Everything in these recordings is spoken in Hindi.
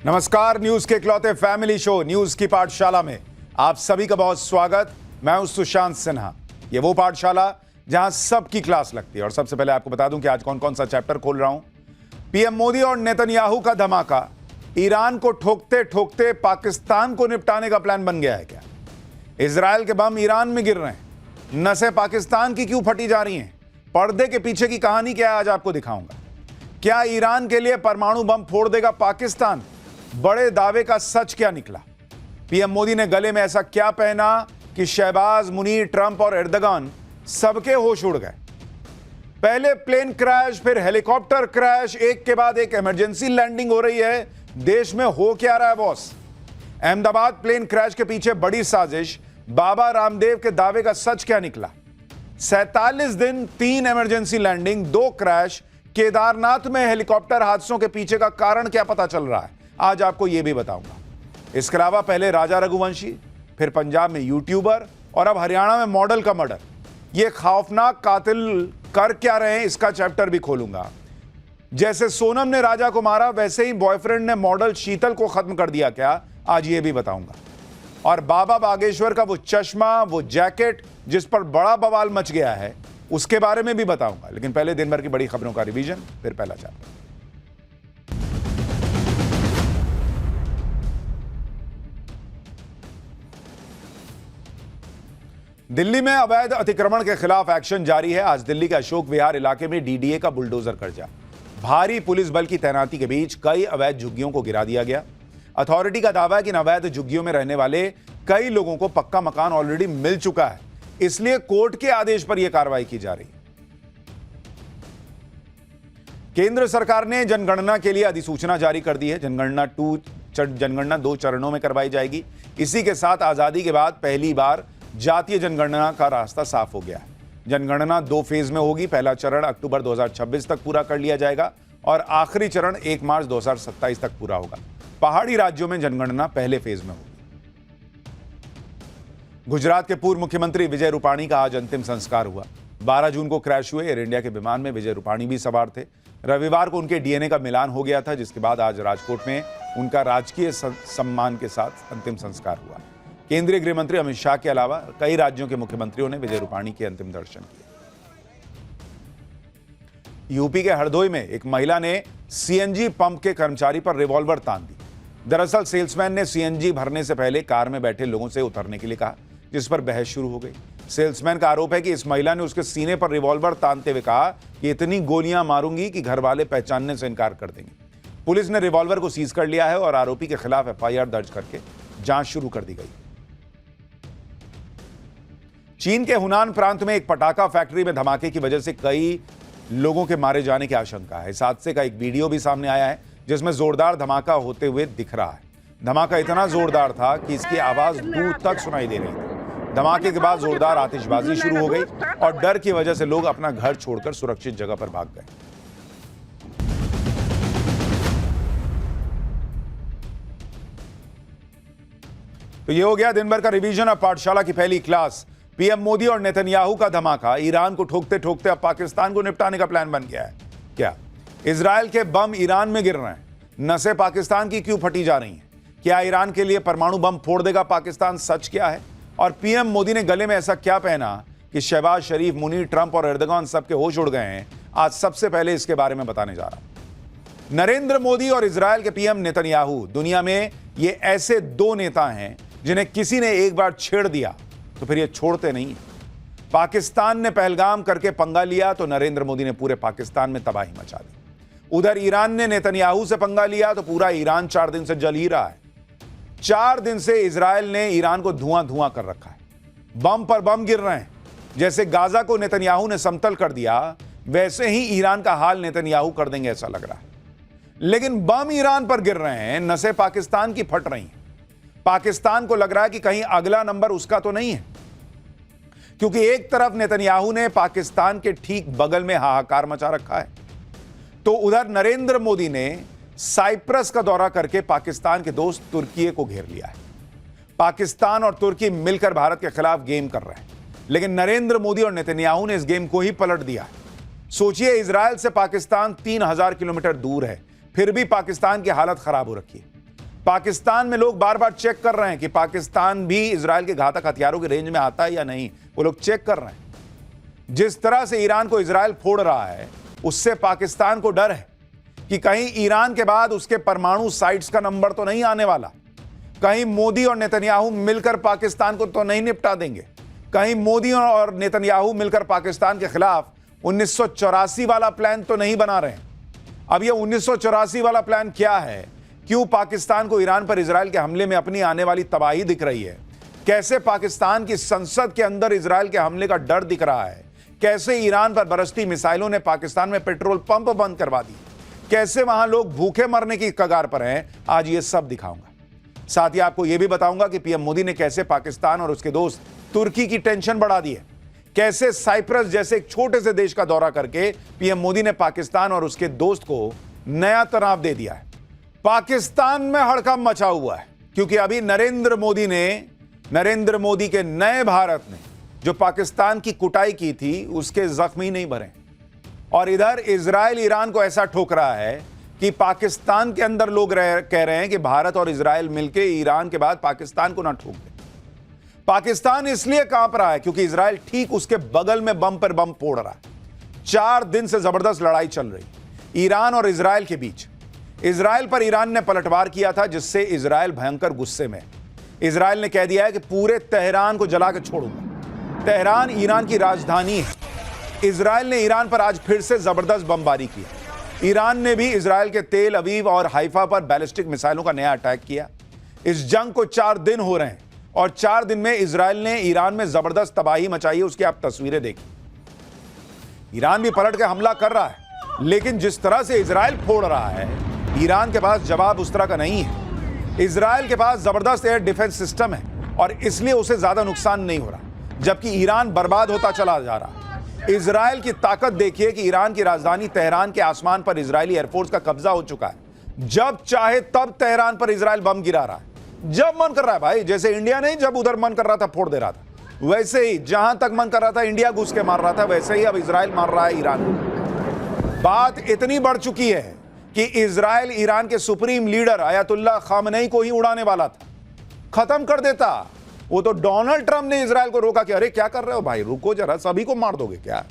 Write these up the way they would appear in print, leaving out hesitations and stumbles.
नमस्कार, न्यूज के इकलौते फैमिली शो न्यूज की पाठशाला में आप सभी का बहुत स्वागत। मैं हूं सुशांत सिन्हा। ये वो पाठशाला जहां सबकी क्लास लगती है। और सबसे पहले आपको बता दूं कि आज कौन कौन सा चैप्टर खोल रहा हूं। पीएम मोदी और नेतन्याहू का धमाका, ईरान को ठोकते ठोकते पाकिस्तान को निपटाने का प्लान बन गया है क्या? इजरायल के बम ईरान में गिर रहे हैं, नसें पाकिस्तान की क्यों फटी जा रही हैं? पर्दे के पीछे की कहानी क्या है, आज आपको दिखाऊंगा। क्या ईरान के लिए परमाणु बम फोड़ देगा पाकिस्तान? बड़े दावे का सच क्या निकला? पीएम मोदी ने गले में ऐसा क्या पहना कि शहबाज, मुनीर, ट्रंप और एर्दोगान सबके होश उड़ गए? पहले प्लेन क्रैश, फिर हेलीकॉप्टर क्रैश, एक के बाद एक इमरजेंसी लैंडिंग हो रही है। देश में हो क्या रहा है बॉस? अहमदाबाद प्लेन क्रैश के पीछे बड़ी साजिश, बाबा रामदेव के दावे का सच क्या निकला? 47 दिन, 3 इमरजेंसी लैंडिंग, 2 क्रैश, केदारनाथ में हेलीकॉप्टर हादसों के पीछे का कारण क्या पता चल रहा है? आज आपको यह भी बताऊंगा। इसके अलावा पहले राजा रघुवंशी, फिर पंजाब में यूट्यूबर और अब हरियाणा में मॉडल का मर्डर। यह खौफनाक कातिल कर क्या रहे हैं, इसका चैप्टर भी खोलूंगा। जैसे सोनम ने राजा को मारा, वैसे ही बॉयफ्रेंड ने मॉडल शीतल को खत्म कर दिया क्या? आज यह भी बताऊंगा। और बाबा बागेश्वर का वो चश्मा, वो जैकेट जिस पर बड़ा बवाल मच गया है, उसके बारे में भी बताऊंगा। लेकिन पहले दिन भर की बड़ी खबरों का रिवीजन, फिर पहला चैप्टर। दिल्ली में अवैध अतिक्रमण के खिलाफ एक्शन जारी है। आज दिल्ली के अशोक विहार इलाके में डीडीए का बुलडोजर कब्जा। भारी पुलिस बल की तैनाती के बीच कई अवैध झुग्गियों को गिरा दिया गया। अथॉरिटी का दावा है कि इन अवैध झुग्गियों में रहने वाले कई लोगों को पक्का मकान ऑलरेडी मिल चुका है, इसलिए कोर्ट के आदेश पर यह कार्रवाई की जा रही है। केंद्र सरकार ने जनगणना के लिए अधिसूचना जारी कर दी है। जनगणना 2 चरणों में करवाई जाएगी। इसी के साथ आजादी के बाद पहली बार जातीय जनगणना का रास्ता साफ हो गया है। जनगणना 2 फेज में होगी। पहला चरण अक्टूबर 2026 तक पूरा कर लिया जाएगा और आखिरी चरण 1 मार्च 2027 तक पूरा होगा। पहाड़ी राज्यों में जनगणना पहले फेज में होगी। गुजरात के पूर्व मुख्यमंत्री विजय रूपाणी का आज अंतिम संस्कार हुआ। 12 जून को क्रैश हुए एयर इंडिया के विमान में विजय रूपाणी भी सवार थे। रविवार को उनके डीएनए का मिलान हो गया था, जिसके बाद आज राजकोट में उनका राजकीय सम्मान के साथ अंतिम संस्कार हुआ। केंद्रीय गृह मंत्री अमित शाह के अलावा कई राज्यों के मुख्यमंत्रियों ने विजय रूपाणी के अंतिम दर्शन किए। यूपी के हरदोई में एक महिला ने सीएनजी पंप के कर्मचारी पर रिवॉल्वर तान दी। दरअसल सेल्समैन ने सीएनजी भरने से पहले कार में बैठे लोगों से उतरने के लिए कहा, जिस पर बहस शुरू हो गई। सेल्समैन का आरोप है कि इस महिला ने उसके सीने पर रिवॉल्वर तानते हुए कहा कि इतनी गोलियां मारूंगी कि घर वाले पहचानने से इनकार कर देंगे। पुलिस ने रिवॉल्वर को सीज कर लिया है और आरोपी के खिलाफ एफआईआर दर्ज करके जांच शुरू कर दी गई। चीन के हुनान प्रांत में एक पटाखा फैक्ट्री में धमाके की वजह से कई लोगों के मारे जाने की आशंका है। इस हादसे का एक वीडियो भी सामने आया है, जिसमें जोरदार धमाका होते हुए दिख रहा है। धमाका इतना जोरदार था कि इसकी आवाज दूर तक सुनाई दे रही थी। धमाके के बाद जोरदार आतिशबाजी शुरू हो गई और डर की वजह से लोग अपना घर छोड़कर सुरक्षित जगह पर भाग गए। तो ये हो गया दिन भर का रिवीजन ऑफ पाठशाला की पहली क्लास। पीएम मोदी और नेतन्याहू का धमाका, ईरान को ठोकते ठोकते अब पाकिस्तान को निपटाने का प्लान बन गया है क्या? इजरायल के बम ईरान में गिर रहे हैं, नसें पाकिस्तान की क्यों फटी जा रही हैं? क्या ईरान के लिए परमाणु बम फोड़ देगा पाकिस्तान? सच क्या है? और पीएम मोदी ने गले में ऐसा क्या पहना कि शहबाज शरीफ, मुनीर, ट्रंप और एर्दोगान सबके होश उड़ गए हैं? आज सबसे पहले इसके बारे में बताने जा रहा हूं। नरेंद्र मोदी और इजरायल के पीएम नेतन्याहू, दुनिया में ये ऐसे 2 नेता हैं जिन्हें किसी ने एक बार छेड़ दिया तो फिर ये छोड़ते नहीं। पाकिस्तान ने पहलगाम करके पंगा लिया तो नरेंद्र मोदी ने पूरे पाकिस्तान में तबाही मचा दी। उधर ईरान ने नेतन्याहू से पंगा लिया तो पूरा ईरान 4 दिन से जल ही रहा है। 4 दिन से इजरायल ने ईरान को धुआं धुआं कर रखा है। बम पर बम गिर रहे हैं। जैसे गाजा को नेतन्याहू ने समतल कर दिया, वैसे ही ईरान का हाल नेतन्याहू कर देंगे ऐसा लग रहा है। लेकिन बम ईरान पर गिर रहे हैं, नसें पाकिस्तान की फट रही हैं। पाकिस्तान को लग रहा है कि कहीं अगला नंबर उसका तो नहीं है, क्योंकि एक तरफ नेतन्याहू ने पाकिस्तान के ठीक बगल में हाहाकार मचा रखा है, तो उधर नरेंद्र मोदी ने साइप्रस का दौरा करके पाकिस्तान के दोस्त तुर्की को घेर लिया है। पाकिस्तान और तुर्की मिलकर भारत के खिलाफ गेम कर रहे हैं, लेकिन नरेंद्र मोदी और नेतन्याहू ने इस गेम को ही पलट दिया। सोचिए, इजरायल से पाकिस्तान 3000 किलोमीटर दूर है, फिर भी पाकिस्तान की हालत खराब हो रखी है। पाकिस्तान में लोग बार बार चेक कर रहे हैं कि पाकिस्तान भी इजराइल के घातक हथियारों के रेंज में आता है या नहीं। वो लोग चेक कर रहे हैं। जिस तरह से ईरान को इजराइल फोड़ रहा है, उससे पाकिस्तान को डर है कि कहीं ईरान के बाद उसके परमाणु साइट्स का नंबर तो नहीं आने वाला, कहीं मोदी और नेतन्याहू मिलकर पाकिस्तान को तो नहीं निपटा देंगे, कहीं मोदी और नेतन्याहू मिलकर पाकिस्तान के खिलाफ 1984 वाला प्लान तो नहीं बना रहे हैं। अब यह 1984 वाला प्लान क्या है? क्यों पाकिस्तान को ईरान पर इजराइल के हमले में अपनी आने वाली तबाही दिख रही है? कैसे पाकिस्तान की संसद के अंदर इजराइल के हमले का डर दिख रहा है? कैसे ईरान पर बरसती मिसाइलों ने पाकिस्तान में पेट्रोल पंप बंद करवा दिए? कैसे वहां लोग भूखे मरने की कगार पर हैं? आज ये सब दिखाऊंगा। साथ ही आपको यह भी बताऊंगा कि पीएम मोदी ने कैसे पाकिस्तान और उसके दोस्त तुर्की की टेंशन बढ़ा दी है। कैसे साइप्रस जैसे एक छोटे से देश का दौरा करके पीएम मोदी ने पाकिस्तान और उसके दोस्त को नया तनाव दे दिया है। पाकिस्तान में हड़कंप मचा हुआ है क्योंकि अभी नरेंद्र मोदी के नए भारत ने जो पाकिस्तान की कुटाई की थी, उसके जख्मी नहीं भरे। और इधर इजराइल ईरान को ऐसा ठोक रहा है कि पाकिस्तान के अंदर लोग कह रहे हैं कि भारत और इजराइल मिलकर ईरान के बाद पाकिस्तान को ना ठोक दे। पाकिस्तान इसलिए कांप रहा है क्योंकि इजराइल ठीक उसके बगल में बम पर बम फोड़ रहा है। 4 दिन से जबरदस्त लड़ाई चल रही ईरान और इजराइल के बीच। इजराइल पर ईरान ने पलटवार किया था, जिससे इजराइल भयंकर गुस्से में। इजराइल ने कह दिया है कि पूरे तेहरान को जला के छोड़ूंगा। तेहरान ईरान की राजधानी है। इजराइल ने ईरान पर आज फिर से जबरदस्त बमबारी की। ईरान ने भी इजराइल के तेल अवीव और हाइफा पर बैलिस्टिक मिसाइलों का नया अटैक किया। इस जंग को 4 दिन हो रहे हैं और 4 दिन में इजराइल ने ईरान में जबरदस्त तबाही मचाई है। उसकी आप तस्वीरें देखिए। ईरान भी पलट के हमला कर रहा है, लेकिन जिस तरह से इजराइल फोड़ रहा है, ईरान के पास जवाब उस तरह का नहीं है। इजराइल के पास जबरदस्त एयर डिफेंस सिस्टम है और इसलिए उसे ज्यादा नुकसान नहीं हो रहा, जबकि ईरान बर्बाद होता चला जा रहा है। इजराइल की ताकत देखिए कि ईरान की राजधानी तेहरान के आसमान पर इजरायली एयरफोर्स का कब्जा हो चुका है। जब चाहे तब तेहरान पर इजराइल बम गिरा रहा है, जब मन कर रहा है भाई। जैसे इंडिया नहीं, जब उधर मन कर रहा था फोड़ दे रहा था, वैसे ही जहां तक मन कर रहा था इंडिया घुस के मार रहा था, वैसे ही अब इजराइल मार रहा है ईरान को। बात इतनी बढ़ चुकी है कि इजराइल ईरान के सुप्रीम लीडर अयतुल्लाह खामनेई को ही उड़ाने वाला था, खत्म कर देता। वो तो डोनाल्ड ट्रंप ने इजराइल को रोका कि अरे क्या कर रहे हो भाई, रुको जरा, सभी को मार दोगे क्या?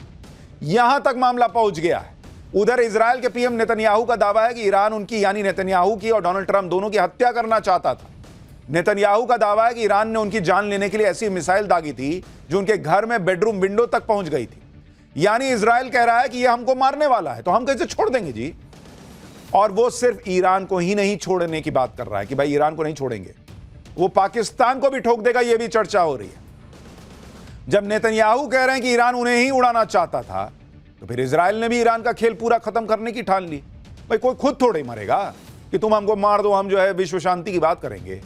यहां तक मामला पहुंच गया है। उधर इजराइल के पीएम नेतन्याहू का दावा है कि ईरान उनकी, यानी नेतन्याहू की और डोनाल्ड ट्रंप दोनों की हत्या करना चाहता था। नेतन्याहू का दावा है कि ईरान ने उनकी जान लेने के लिए ऐसी मिसाइल दागी थी जो उनके घर में बेडरूम विंडो तक पहुंच गई थी। यानी इजराइल कह रहा है कि यह हमको मारने वाला है, तो हम कैसे छोड़ देंगे जी? और वो सिर्फ ईरान को ही नहीं छोड़ने की बात कर रहा है कि भाई ईरान को नहीं छोड़ेंगे, वो पाकिस्तान को भी ठोक देगा, यह भी चर्चा हो रही है। जब नेतन्याहू कह रहे हैं कि ईरान उन्हें ही उड़ाना चाहता था, तो फिर इजराइल ने भी ईरान का खेल पूरा खत्म करने की ठान ली। भाई कोई खुद थोड़े ही मरेगा कि तुम हमको मार दो, हम जो है विश्व शांति की बात करेंगे।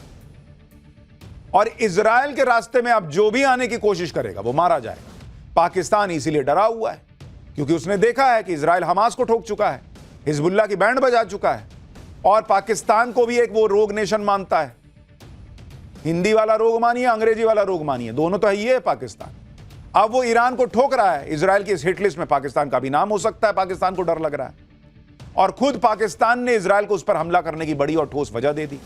और इजराइल के रास्ते में अब जो भी आने की कोशिश करेगा वो मारा जाएगा। पाकिस्तान इसीलिए डरा हुआ है क्योंकि उसने देखा है कि इजराइल हमास को ठोक चुका है, हिजबुल्लाह की बैंड बजा चुका है, और पाकिस्तान को भी एक वो रोग नेशन मानता है। हिंदी वाला रोग मानिए, अंग्रेजी वाला रोग मानिए, दोनों तो है ये है पाकिस्तान। अब वो ईरान को ठोक रहा है। इजराइल की इस हिट लिस्ट में पाकिस्तान का भी नाम हो सकता है। पाकिस्तान को डर लग रहा है और खुद पाकिस्तान ने इजराइल को उस पर हमला करने की बड़ी और ठोस वजह दे दी।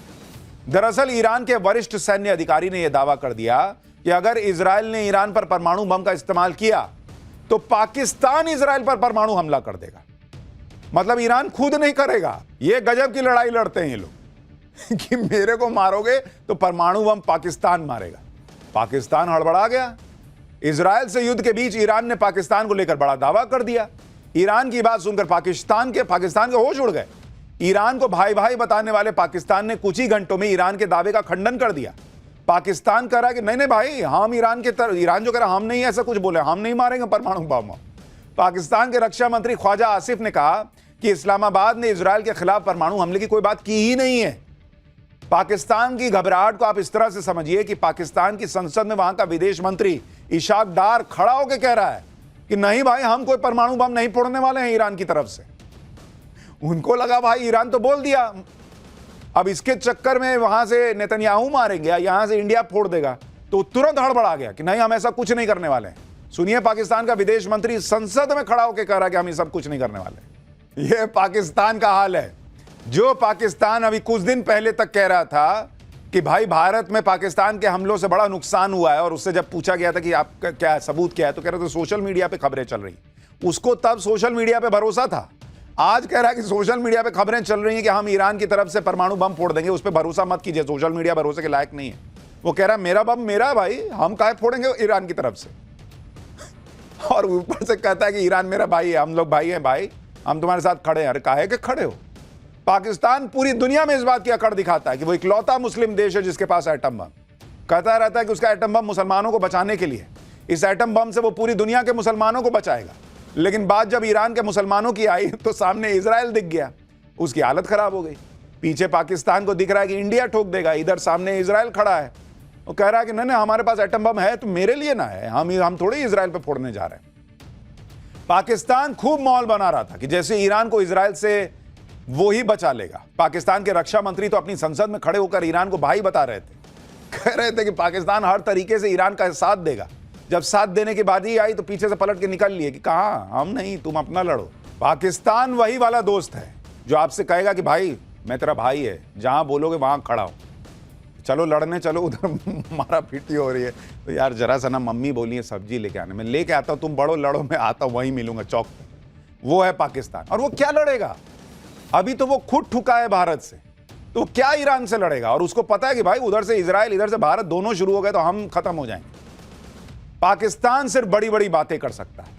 दरअसल ईरान के वरिष्ठ सैन्य अधिकारी ने यह दावा कर दिया कि अगर इजराइल ने ईरान पर परमाणु बम का इस्तेमाल किया तो पाकिस्तान इजराइल पर परमाणु हमला कर देगा। मतलब ईरान खुद नहीं करेगा। यह गजब की लड़ाई लड़ते हैं ये लोग कि मेरे को मारोगे तो परमाणु बम पाकिस्तान मारेगा। पाकिस्तान हड़बड़ा गया। इजराइल से युद्ध के बीच ईरान ने पाकिस्तान को लेकर बड़ा दावा कर दिया। ईरान की बात सुनकर पाकिस्तान के होश उड़ गए। ईरान को भाई भाई बताने वाले पाकिस्तान ने कुछ ही घंटों में ईरान के दावे का खंडन कर दिया। पाकिस्तान कह रहा है कि नहीं नहीं भाई, हम ईरान जो कह रहा हम नहीं ऐसा कुछ बोले, हम नहीं मारेंगे परमाणु बम। पाकिस्तान के रक्षा मंत्री ख्वाजा आसिफ ने कहा कि इस्लामाबाद ने इजराइल के खिलाफ परमाणु हमले की कोई बात की ही नहीं है। पाकिस्तान की घबराहट को आप इस तरह से समझिए कि पाकिस्तान की संसद में वहां का विदेश मंत्री इशाक डार खड़ा होकर कह रहा है कि नहीं भाई, हम कोई परमाणु बम नहीं फोड़ने वाले हैं ईरान की तरफ से। उनको लगा भाई ईरान तो बोल दिया, अब इसके चक्कर में वहां से नेतन्याहू मारेंगे या यहां से इंडिया फोड़ देगा, तो तुरंत हड़बड़ा गया कि नहीं, हम ऐसा कुछ नहीं करने वाले हैं। सुनिए, पाकिस्तान का विदेश मंत्री संसद में खड़ा होकर कह रहा है कि हम ये सब कुछ नहीं करने वाले। यह पाकिस्तान का हाल है। जो पाकिस्तान अभी कुछ दिन पहले तक कह रहा था कि भाई भारत में पाकिस्तान के हमलों से बड़ा नुकसान हुआ है, और उससे जब पूछा गया था कि आपका क्या सबूत क्या है, तो कह रहे थे सोशल मीडिया पे खबरें चल रही। उसको तब सोशल मीडिया पे भरोसा था। आज कह रहा है कि सोशल मीडिया पे खबरें चल रही हैं कि हम ईरान की तरफ से परमाणु बम फोड़ देंगे, उस पर भरोसा मत कीजिए, सोशल मीडिया भरोसे के लायक नहीं है। वो कह रहा है मेरा बम मेरा भाई, हम काहे फोड़ेंगे ईरान की तरफ से। और ऊपर से कहता है कि ईरान मेरा भाई है, हम लोग भाई हैं भाई, हम तुम्हारे साथ खड़े हैं। अरे काहे के खड़े हो? पाकिस्तान पूरी दुनिया में इस बात की अकड़ दिखाता है कि वो इकलौता मुस्लिम देश है जिसके पास एटम बम। कहता रहता है कि उसका एटम बम मुसलमानों को बचाने के लिए, इस एटम बम से वो पूरी दुनिया के मुसलमानों को बचाएगा। लेकिन बात जब ईरान के मुसलमानों की आई तो सामने इजराइल दिख गया, उसकी हालत खराब हो गई। पीछे पाकिस्तान को दिख रहा है कि इंडिया ठोक देगा, इधर सामने इजराइल खड़ा है। वो कह रहा है कि नहीं हमारे पास एटम बम है तो मेरे लिए ना है, हम थोड़ी इजराइल पे फोड़ने जा रहे हैं। पाकिस्तान खूब माहौल बना रहा था कि जैसे ईरान को इजराइल से वो ही बचा लेगा। पाकिस्तान के रक्षा मंत्री तो अपनी संसद में खड़े होकर ईरान को भाई बता रहे थे, कह रहे थे कि पाकिस्तान हर तरीके से ईरान का साथ देगा। जब साथ देने की बात ही आई तो पीछे से पलट के निकल लिए कि कहां, हम नहीं, तुम अपना लड़ो। पाकिस्तान वही वाला दोस्त है जो आपसे कहेगा कि भाई मैं तेरा भाई है, जहां बोलोगे वहां खड़ा हूं, चलो लड़ने चलो। उधर मारा पीटी हो रही है तो यार जरा सा ना मम्मी बोली है सब्जी लेके आने, मैं लेके आता हूं, तुम बड़ो लड़ो, मैं आता हूं वहीं मिलूंगा चौक पे। वो है पाकिस्तान। और वो क्या लड़ेगा? अभी तो वो खुद ठुका है भारत से, तो क्या ईरान से लड़ेगा? और उसको पता है कि भाई उधर से इजराइल इधर से भारत दोनों शुरू हो गए तो हम खत्म हो जाएंगे। पाकिस्तान सिर्फ बड़ी बड़ी बातें कर सकता है,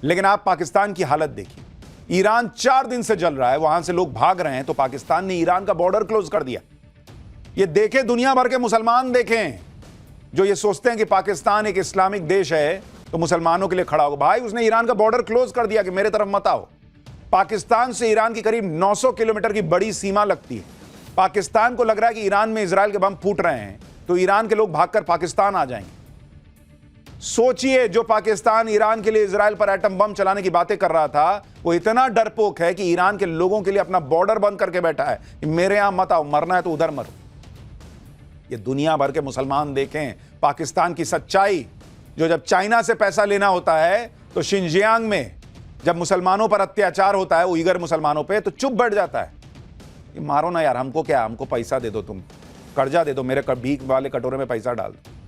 लेकिन आप पाकिस्तान की हालत देखिए। ईरान 4 दिन से जल रहा है, वहां से लोग भाग रहे हैं, तो पाकिस्तान ने ईरान का बॉर्डर क्लोज कर दिया। ये देखें, दुनिया भर के मुसलमान देखें जो ये सोचते हैं कि पाकिस्तान एक इस्लामिक देश है तो मुसलमानों के लिए खड़ा होगा। भाई उसने ईरान का बॉर्डर क्लोज कर दिया कि मेरे तरफ मत आओ। पाकिस्तान से ईरान की करीब 900 किलोमीटर की बड़ी सीमा लगती है। पाकिस्तान को लग रहा है कि ईरान में इजराइल के बम फूट रहे हैं तो ईरान के लोग भागकर पाकिस्तान आ जाएंगे। सोचिए, जो पाकिस्तान ईरान के लिए इजराइल पर एटम बम चलाने की बातें कर रहा था, वो इतना डरपोक है कि ईरान के लोगों के लिए अपना बॉर्डर बंद करके बैठा है कि मेरे यहां मत आओ, मरना है तो उधर मरो। ये दुनिया भर के मुसलमान देखें पाकिस्तान की सच्चाई। जो जब चाइना से पैसा लेना होता है तो शिनजियांग में जब मुसलमानों पर अत्याचार होता है, उइगर मुसलमानों पे, तो चुप बैठ जाता है कि मारो ना यार, हमको क्या, हमको पैसा दे दो, तुम कर्जा दे दो, मेरे भीख वाले कटोरे में पैसा डाल दो।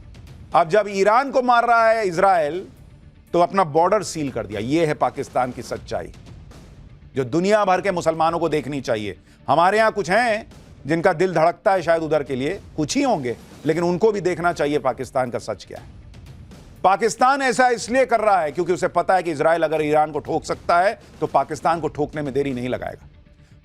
अब जब ईरान को मार रहा है इजराइल तो अपना बॉर्डर सील कर दिया। यह है पाकिस्तान की सच्चाई जो दुनिया भर के मुसलमानों को देखनी चाहिए। हमारे यहां कुछ हैं जिनका दिल धड़कता है शायद उधर के लिए, कुछ ही होंगे, लेकिन उनको भी देखना चाहिए पाकिस्तान का सच क्या है। पाकिस्तान ऐसा इसलिए कर रहा है क्योंकि उसे पता है कि इजराइल अगर ईरान को ठोक सकता है तो पाकिस्तान को ठोकने में देरी नहीं लगाएगा।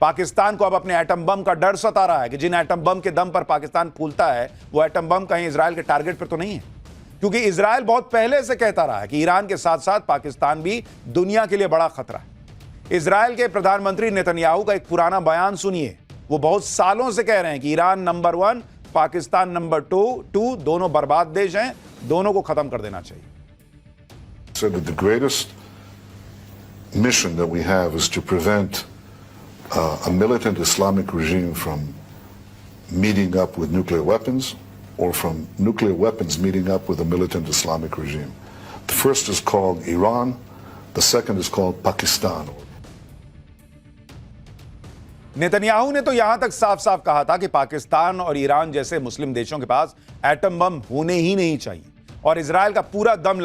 पाकिस्तान को अब अपने एटम बम का डर सता रहा है कि जिन एटम बम के दम पर पाकिस्तान फूलता है वो एटम बम कहीं इजराइल के टारगेट पर तो नहीं है। क्योंकि इजराइल बहुत पहले से कहता रहा है कि ईरान के साथ साथ पाकिस्तान भी दुनिया के लिए बड़ा खतरा है। इजराइल के प्रधानमंत्री नेतन्याहू का एक पुराना बयान सुनिए। वो बहुत सालों से कह रहे हैं कि ईरान नंबर 1, पाकिस्तान नंबर 2, दोनों बर्बाद देश हैं, दोनों को खत्म कर देना चाहिए। So that the greatest mission that we have is to prevent a militant Islamic regime from meeting up with nuclear weapons or from nuclear weapons meeting up with a militant Islamic regime. The first is called Iran, the second is called Pakistan. Netanyahu ने तो यहां तक साफ साफ कहा था कि पाकिस्तान और ईरान जैसे मुस्लिम देशों के पास एटम बम होने ही नहीं चाहिए, और इजराइल पूरा दम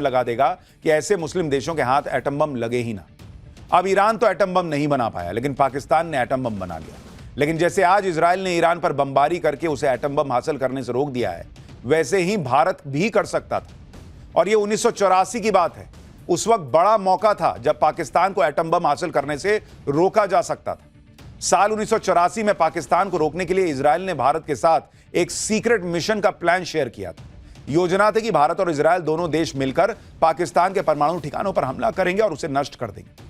लगा देगा कि ऐसे मुस्लिम देशों के हाथ एटम बम लगे ही ना। अब ईरान तो एटम बम नहीं बना पाया, लेकिन पाकिस्तान ने एटम बम बना लिया। लेकिन जैसे आज इजराइल ने ईरान पर बमबारी करके उसे एटम बम हासिल करने से रोक दिया है, वैसे ही भारत भी कर सकता था। और यह 1984 की बात है। उस वक्त बड़ा मौका था जब पाकिस्तान को एटम बम हासिल करने से रोका जा सकता था। साल 1984 में पाकिस्तान को रोकने के लिए इजराइल ने भारत के साथ एक सीक्रेट मिशन का प्लान शेयर किया था। योजना थी कि भारत और इजराइल दोनों देश मिलकर पाकिस्तान के परमाणु ठिकानों पर हमला करेंगे और उसे नष्ट कर देंगे।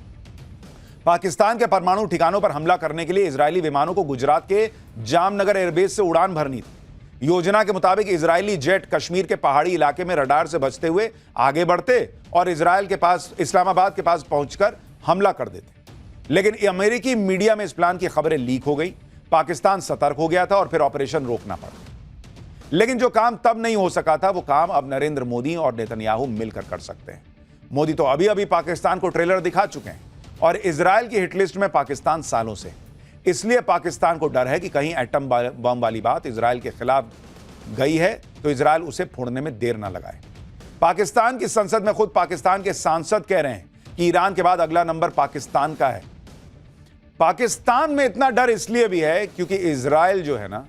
पाकिस्तान के परमाणु ठिकानों पर हमला करने के लिए इजरायली विमानों को गुजरात के जामनगर एयरबेस से उड़ान भरनी थी। योजना के मुताबिक इजरायली जेट कश्मीर के पहाड़ी इलाके में रडार से बचते हुए आगे बढ़ते और इस्लामाबाद के पास पहुंचकर हमला कर देते। लेकिन अमेरिकी मीडिया में इस प्लान की खबरें लीक हो गई। पाकिस्तान सतर्क हो गया था और फिर ऑपरेशन रोकना पड़ा। लेकिन जो काम तब नहीं हो सका था, वो काम अब नरेंद्र मोदी और नेतन्याहू मिलकर कर सकते हैं। मोदी तो अभी अभी पाकिस्तान को ट्रेलर दिखा चुके हैं। और इजराइल की हिटलिस्ट में पाकिस्तान सालों से। इसलिए पाकिस्तान को डर है कि कहीं एटम बम वाली बात इजराइल के खिलाफ गई है तो इजराइल उसे फोड़ने में देर ना लगाए। पाकिस्तान की संसद में खुद पाकिस्तान के सांसद कह रहे हैं कि ईरान के बाद अगला नंबर पाकिस्तान का है। पाकिस्तान में इतना डर इसलिए भी है क्योंकि इजराइल जो है ना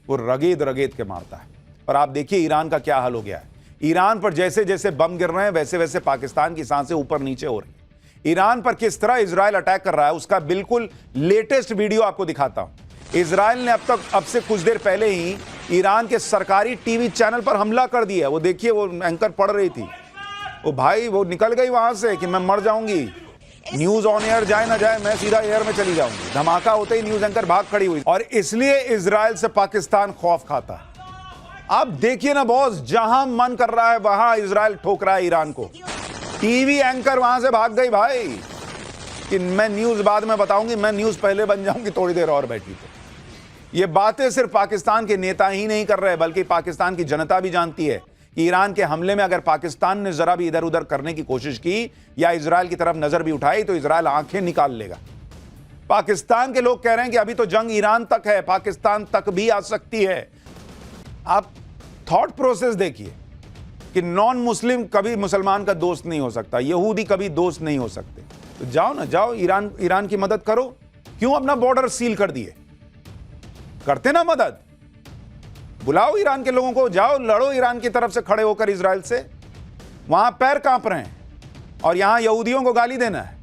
वो रगेद रगेद के मारता है। और आप देखिए ईरान का क्या हाल हो गया है। ईरान पर जैसे जैसे बम गिर रहे हैं वैसे वैसे पाकिस्तान की सांसें ऊपर नीचे हो रही हैं। ईरान पर किस तरह इजराइल अटैक कर रहा है उसका बिल्कुल लेटेस्ट वीडियो आपको दिखाता हूं। इजराइल ने अब से कुछ देर पहले ही ईरान के सरकारी टीवी चैनल पर हमला कर दिया। वो देखिए वो एंकर पढ़ रही थी, वो भाई वो निकल गई वहां से कि मैं मर जाऊंगी, न्यूज ऑन एयर जाए ना जाए मैं सीधा एयर में चली जाऊंगी। धमाका होते ही न्यूज एंकर भाग खड़ी हुई। और इसलिए इजराइल से पाकिस्तान खौफ खाता है। अब देखिए ना बॉस, जहां मन कर रहा है वहां इजराइल ठोक रहा है ईरान को। टीवी एंकर वहां से भाग गई भाई कि मैं न्यूज बाद में बताऊंगी, मैं न्यूज पहले बन जाऊंगी, थोड़ी देर और बैठी। तो ये बातें सिर्फ पाकिस्तान के नेता ही नहीं कर रहे बल्कि पाकिस्तान की जनता भी जानती है कि ईरान के हमले में अगर पाकिस्तान ने जरा भी इधर उधर करने की कोशिश की या इजराइल की तरफ नजर भी उठाई तो इजराइल आंखें निकाल लेगा। पाकिस्तान के लोग कह रहे हैं कि अभी तो जंग ईरान तक है, पाकिस्तान तक भी आ सकती है। आप थॉट प्रोसेस देखिए कि नॉन मुस्लिम कभी मुसलमान का दोस्त नहीं हो सकता, यहूदी कभी दोस्त नहीं हो सकते। तो जाओ ना, जाओ ईरान की मदद करो। क्यों अपना बॉर्डर सील कर दिए? करते ना मदद, बुलाओ ईरान के लोगों को, जाओ लड़ो ईरान की तरफ से खड़े होकर इजराइल से। वहां पैर कांप रहे हैं और यहां यहूदियों को गाली देना है।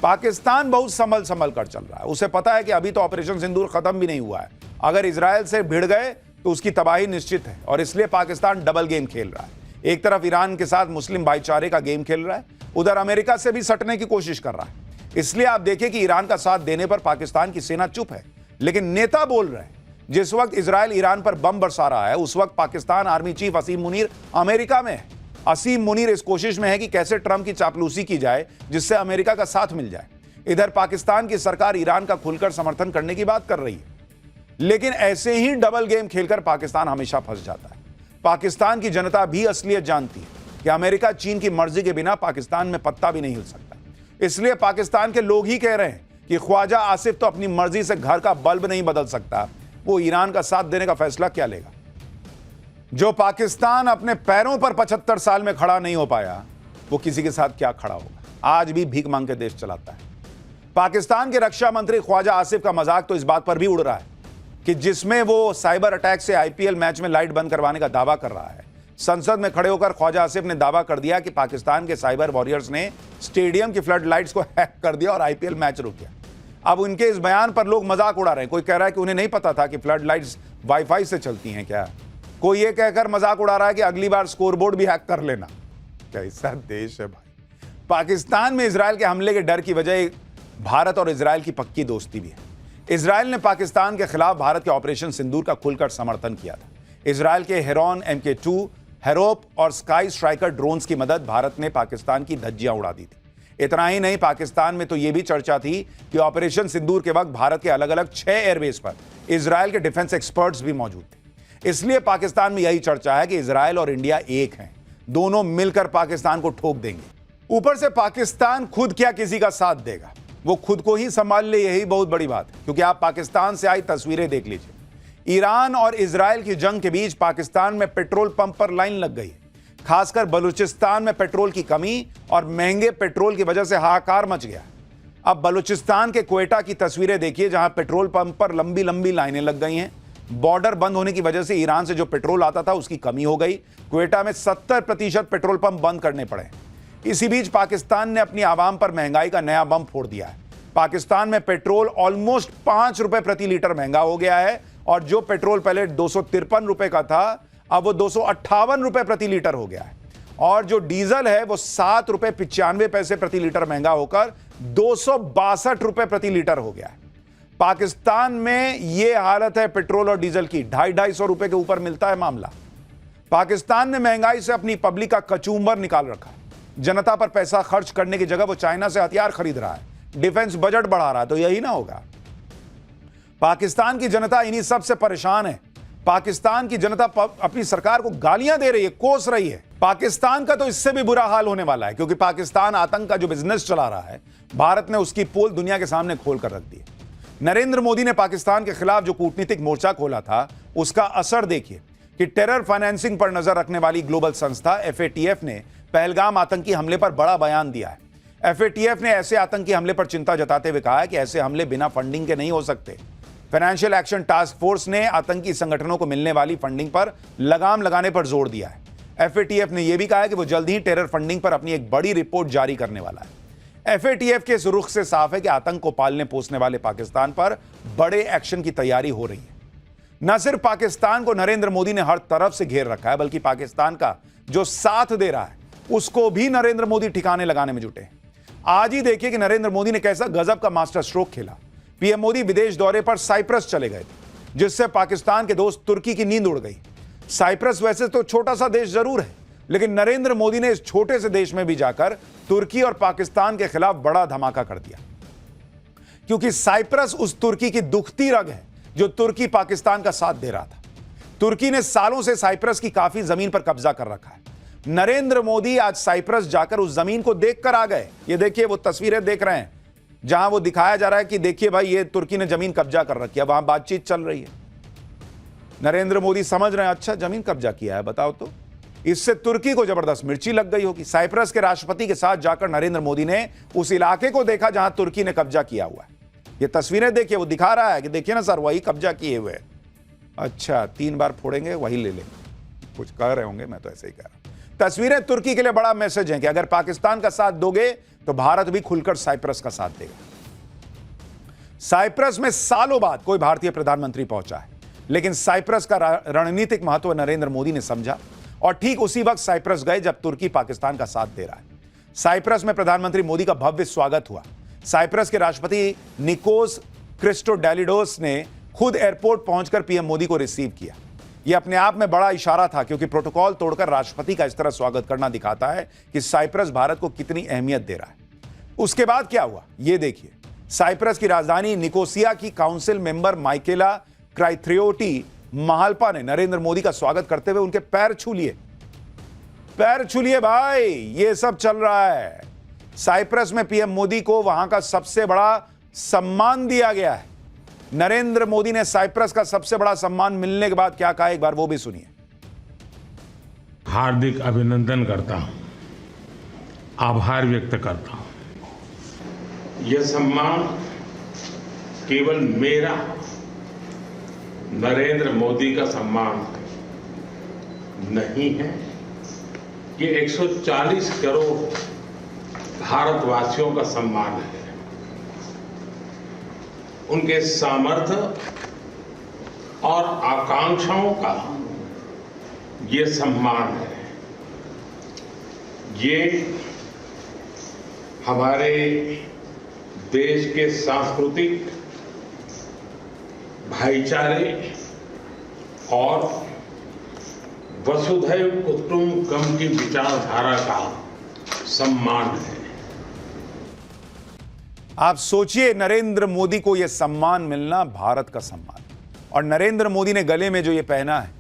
पाकिस्तान बहुत संभल कर चल रहा है। उसे पता है कि अभी तो ऑपरेशन सिंदूर खत्म भी नहीं हुआ है। अगर इजराइल से भिड़ गए तो उसकी तबाही निश्चित है और इसलिए पाकिस्तान डबल गेम खेल रहा है। एक तरफ ईरान के साथ मुस्लिम भाईचारे का गेम खेल रहा है, उधर अमेरिका से भी सटने की कोशिश कर रहा है। इसलिए आप देखिए कि ईरान का साथ देने पर पाकिस्तान की सेना चुप है, लेकिन नेता बोल रहे हैं। जिस वक्त इजराइल ईरान पर बम बरसा रहा है उस वक्त पाकिस्तान आर्मी चीफ असीम मुनीर अमेरिका में है। असीम मुनीर इस कोशिश में है कि कैसे ट्रंप की चापलूसी की जाए जिससे अमेरिका का साथ मिल जाए। इधर पाकिस्तान की सरकार ईरान का खुलकर समर्थन करने की बात कर रही है, लेकिन ऐसे ही डबल गेम खेलकर पाकिस्तान हमेशा फंस जाता है। पाकिस्तान की जनता भी असलियत जानती है कि अमेरिका चीन की मर्जी के बिना पाकिस्तान में पत्ता भी नहीं हिल सकता। इसलिए पाकिस्तान के लोग ही कह रहे हैं कि ख्वाजा आसिफ तो अपनी मर्जी से घर का बल्ब नहीं बदल सकता, वो ईरान का साथ देने का फैसला क्या लेगा? जो पाकिस्तान अपने पैरों पर 75 साल में खड़ा नहीं हो पाया वो किसी के साथ क्या खड़ा होगा? आज भी भीख मांग के देश चलाता है। पाकिस्तान के रक्षा मंत्री ख्वाजा आसिफ का मजाक तो इस बात पर भी उड़ रहा है कि जिसमें वो साइबर अटैक से आईपीएल मैच में लाइट बंद करवाने का दावा कर रहा है। संसद में खड़े होकर ख्वाजा आसिफ ने दावा कर दिया कि पाकिस्तान के साइबर वॉरियर्स ने स्टेडियम की फ्लड लाइट्स को हैक कर दिया और आईपीएल मैच रुक गया। अब उनके इस बयान पर लोग मजाक उड़ा रहे हैं। कोई कह रहा है कि उन्हें नहीं पता था कि फ्लड लाइट्स वाईफाई से चलती हैं क्या। कोई ये कहकर मजाक उड़ा रहा है कि अगली बार स्कोरबोर्ड भी हैक कर लेना। कैसा देश है भाई। पाकिस्तान में इजराइल के हमले के डर की वजह भारत और इजराइल की पक्की दोस्ती भी है। इजराइल ने पाकिस्तान के खिलाफ भारत के ऑपरेशन सिंदूर का खुलकर समर्थन किया था। इजराइल के हेरॉन MK2 हेरोप और स्काई स्ट्राइकर ड्रोन्स की मदद भारत ने पाकिस्तान की धज्जियां उड़ा दी थी। इतना ही नहीं, पाकिस्तान में तो यह भी चर्चा थी कि ऑपरेशन सिंदूर के वक्त भारत के अलग अलग 6 एयरबेस पर इजराइल के डिफेंस एक्सपर्ट्स भी मौजूद थे। इसलिए पाकिस्तान में यही चर्चा है कि इजराइल और इंडिया एक हैं, दोनों मिलकर पाकिस्तान को ठोक देंगे। ऊपर से पाकिस्तान खुद क्या किसी का साथ देगा, वो खुद को ही संभाल ले, यही बहुत बड़ी बात है। क्योंकि आप पाकिस्तान से आई तस्वीरें देख लीजिए। ईरान और इजराइल की जंग के बीच पाकिस्तान में पेट्रोल पंप पर लाइन लग गई। खासकर बलूचिस्तान में पेट्रोल की कमी और महंगे पेट्रोल की वजह से हाहाकार मच गया। अब बलूचिस्तान के क्वेटा की तस्वीरें देखिए, जहां पेट्रोल पंप पर लंबी लंबी लाइनें लग गई हैं। बॉर्डर बंद होने की वजह से ईरान से जो पेट्रोल आता था उसकी कमी हो गई। क्वेटा में 70% पेट्रोल पंप बंद करने पड़े। इसी बीच पाकिस्तान ने अपनी आवाम पर महंगाई का नया बम फोड़ दिया है। पाकिस्तान में पेट्रोल ऑलमोस्ट 5 रुपए प्रति लीटर महंगा हो गया है और जो पेट्रोल पहले 253 रुपए का था अब वो 258 रुपए प्रति लीटर हो गया है। और जो डीजल है वो 7 रुपए 95 पैसे प्रति लीटर महंगा होकर 262 रुपए प्रति लीटर हो गया है। पाकिस्तान में ये हालत है पेट्रोल और डीजल की, 250 रुपए के ऊपर मिलता है मामला। पाकिस्तान ने महंगाई से अपनी पब्लिक का कचूमर निकाल रखा। जनता पर पैसा खर्च करने की जगह वो चाइना से हथियार खरीद रहा है, डिफेंस बजट बढ़ा रहा है। तो यही ना होगा। पाकिस्तान की जनता इन्हीं सब से परेशान है। पाकिस्तान की जनता अपनी सरकार को गालियां दे रही है, कोस रही है। पाकिस्तान का तो इससे भी बुरा हाल होने वाला है, क्योंकि पाकिस्तान आतंक का जो बिजनेस चला रहा है, भारत ने उसकी पोल दुनिया के सामने खोल कर रख दी है। नरेंद्र मोदी ने पाकिस्तान के खिलाफ जो कूटनीतिक मोर्चा खोला था, उसका असर देखिए कि टेरर फाइनेंसिंग पर नजर रखने वाली ग्लोबल संस्था FATF ने पहलगाम आतंकी हमले पर बड़ा बयान दिया है। FATF ने ऐसे आतंकी हमले पर चिंता जताते हुए कहा है कि ऐसे हमले बिना फंडिंग के नहीं हो सकते। फाइनेंशियल एक्शन टास्क फोर्स ने आतंकी संगठनों को मिलने वाली फंडिंग पर लगाम लगाने पर जोर दिया है। FATF ने यह भी कहा है कि वो जल्द ही टेरर फंडिंग पर अपनी एक बड़ी रिपोर्ट जारी करने वाला है। FATF के इस रुख से साफ है कि आतंक को पालने पोसने वाले पाकिस्तान पर बड़े एक्शन की तैयारी हो रही है। न सिर्फ पाकिस्तान को नरेंद्र मोदी ने हर तरफ से घेर रखा है, बल्कि पाकिस्तान का जो साथ दे रहा है उसको भी नरेंद्र मोदी ठिकाने लगाने में जुटे हैं। आज ही देखिए कि नरेंद्र मोदी ने कैसा गजब का मास्टर स्ट्रोक खेला। पीएम मोदी विदेश दौरे पर साइप्रस चले गए थे, जिससे पाकिस्तान के दोस्त तुर्की की नींद उड़ गई। साइप्रस वैसे तो छोटा सा देश जरूर है, लेकिन नरेंद्र मोदी ने इस छोटे से देश में भी जाकर तुर्की और पाकिस्तान के खिलाफ बड़ा धमाका कर दिया, क्योंकि साइप्रस उस तुर्की की दुखती रग है जो तुर्की पाकिस्तान का साथ दे रहा था। तुर्की ने सालों से साइप्रस की काफी जमीन पर कब्जा कर रखा है। नरेंद्र मोदी आज साइप्रस जाकर उस जमीन को देखकर आ गए। ये देखिए, वो तस्वीरें देख रहे हैं जहां वो दिखाया जा रहा है कि देखिए भाई, ये तुर्की ने जमीन कब्जा कर रखी है, वहां बातचीत चल रही है। नरेंद्र मोदी समझ रहे हैं, अच्छा जमीन कब्जा किया है, बताओ तो। इससे तुर्की को जबरदस्त मिर्ची लग गई होगी। साइप्रस के राष्ट्रपति के साथ जाकर नरेंद्र मोदी ने उस इलाके को देखा जहां तुर्की ने कब्जा किया हुआ है। ये तस्वीरें देखिए, वो दिखा रहा है कि देखिए ना सर, वही कब्जा किए हुए। अच्छा, 3 बार फोड़ेंगे वही ले लेंगे, कुछ कह रहे होंगे, मैं तो ऐसे ही कह रहा हूं। तस्वीरें तुर्की के लिए बड़ा मैसेज है कि अगर पाकिस्तान का साथ दोगे तो भारत भी खुलकर साइप्रस का साथ देगा। साइप्रस में सालों बाद कोई भारतीय प्रधानमंत्री पहुंचा है, लेकिन साइप्रस का रणनीतिक महत्व नरेंद्र मोदी ने समझा और ठीक उसी वक्त साइप्रस गए जब तुर्की पाकिस्तान का साथ दे रहा है। साइप्रस में प्रधानमंत्री मोदी का भव्य स्वागत हुआ। साइप्रस के राष्ट्रपति निकोस क्रिस्टोडेलिडोस ने खुद एयरपोर्ट पहुंचकर पीएम मोदी को रिसीव किया। यह अपने आप में बड़ा इशारा था, क्योंकि प्रोटोकॉल तोड़कर राष्ट्रपति का इस तरह स्वागत करना दिखाता है कि साइप्रस भारत को कितनी अहमियत दे रहा है। उसके बाद क्या हुआ, यह देखिए। साइप्रस की राजधानी निकोसिया की काउंसिल मेंबर माइकेला क्राइथ्रियोटी महाल्पा ने नरेंद्र मोदी का स्वागत करते हुए उनके पैर छू लिए। पैर छू लिए भाई, ये सब चल रहा है। साइप्रस में पीएम मोदी को वहां का सबसे बड़ा सम्मान दिया गया है। नरेंद्र मोदी ने साइप्रस का सबसे बड़ा सम्मान मिलने के बाद क्या कहा, एक बार वो भी सुनिए। हार्दिक अभिनंदन करता हूं, आभार व्यक्त करता हूं। यह सम्मान केवल मेरा, नरेंद्र मोदी का सम्मान नहीं है, ये 140 करोड़ भारतवासियों का सम्मान है। उनके सामर्थ्य और आकांक्षाओं का ये सम्मान है। ये हमारे देश के सांस्कृतिक भाईचारे और वसुधैव कुटुंबकम की विचारधारा का सम्मान है। आप सोचिए, नरेंद्र मोदी को यह सम्मान मिलना भारत का सम्मान, और नरेंद्र मोदी ने गले में जो ये पहना है,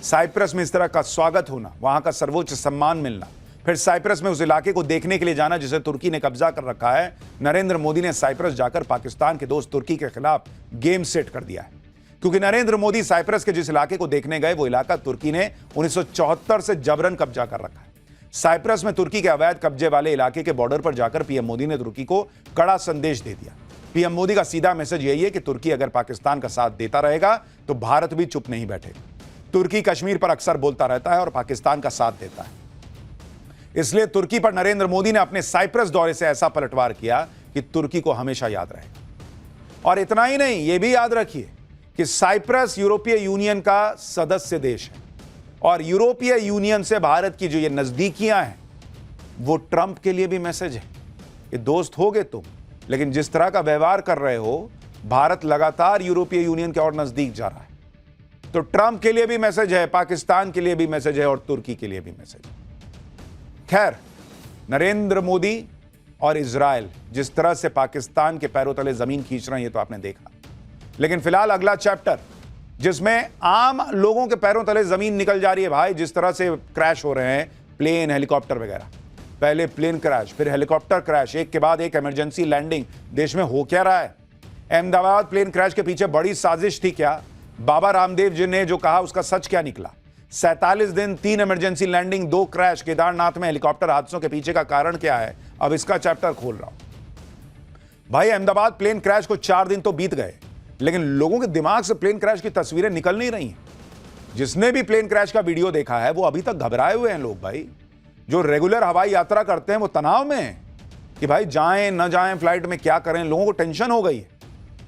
साइप्रस में इस तरह का स्वागत होना, वहां का सर्वोच्च सम्मान मिलना, फिर साइप्रस में उस इलाके को देखने के लिए जाना जिसे तुर्की ने कब्जा कर रखा है। नरेंद्र मोदी ने साइप्रस जाकर पाकिस्तान के दोस्त तुर्की के खिलाफ गेम सेट कर दिया है, क्योंकि नरेंद्र मोदी साइप्रस के जिस इलाके को देखने गए, वो इलाका तुर्की ने 1974 से जबरन कब्जा कर रखा है। साइप्रस में तुर्की के अवैध कब्जे वाले इलाके के बॉर्डर पर जाकर पीएम मोदी ने तुर्की को कड़ा संदेश दे दिया। पीएम मोदी का सीधा मैसेज यही है कि तुर्की अगर पाकिस्तान का साथ देता रहेगा तो भारत भी चुप नहीं बैठेगा। तुर्की कश्मीर पर अक्सर बोलता रहता है और पाकिस्तान का साथ देता है, इसलिए तुर्की पर नरेंद्र मोदी ने अपने साइप्रस दौरे से ऐसा पलटवार किया कि तुर्की को हमेशा याद रहेगा। और इतना ही नहीं, यह भी याद रखिए कि साइप्रस यूरोपीय यूनियन का सदस्य देश है, और यूरोपीय यूनियन से भारत की जो ये नजदीकियां हैं, वो ट्रंप के लिए भी मैसेज है। ये दोस्त होगे तुम, लेकिन जिस तरह का व्यवहार कर रहे हो, भारत लगातार यूरोपीय यूनियन के और नजदीक जा रहा है। तो ट्रंप के लिए भी मैसेज है, पाकिस्तान के लिए भी मैसेज है, और तुर्की के लिए भी मैसेज है। खैर, नरेंद्र मोदी और इजराइल जिस तरह से पाकिस्तान के पैरों तले जमीन खींच रहे हैं, ये तो आपने देखा। लेकिन फिलहाल अगला चैप्टर जिसमें आम लोगों के पैरों तले जमीन निकल जा रही है भाई। जिस तरह से क्रैश हो रहे हैं प्लेन, हेलीकॉप्टर वगैरह, पहले प्लेन क्रैश, फिर हेलीकॉप्टर क्रैश, एक के बाद एक इमरजेंसी लैंडिंग। देश में हो क्या रहा है? अहमदाबाद प्लेन क्रैश के पीछे बड़ी साजिश थी क्या? बाबा रामदेव जी ने जो कहा उसका सच क्या निकला? 47 दिन, 3 इमरजेंसी लैंडिंग, 2 क्रैश, केदारनाथ में हेलीकॉप्टर हादसों के पीछे का कारण क्या है? अब इसका चैप्टर खोल रहा हूं भाई। अहमदाबाद प्लेन क्रैश को 4 दिन तो बीत गए, लेकिन लोगों के दिमाग से प्लेन क्रैश की तस्वीरें निकल नहीं रही। जिसने भी प्लेन क्रैश का वीडियो देखा है वो अभी तक घबराए हुए हैं लोग भाई। जो रेगुलर हवाई यात्रा करते हैं वो तनाव में है कि भाई जाएं न जाएं फ्लाइट में, क्या करें। लोगों को टेंशन हो गई है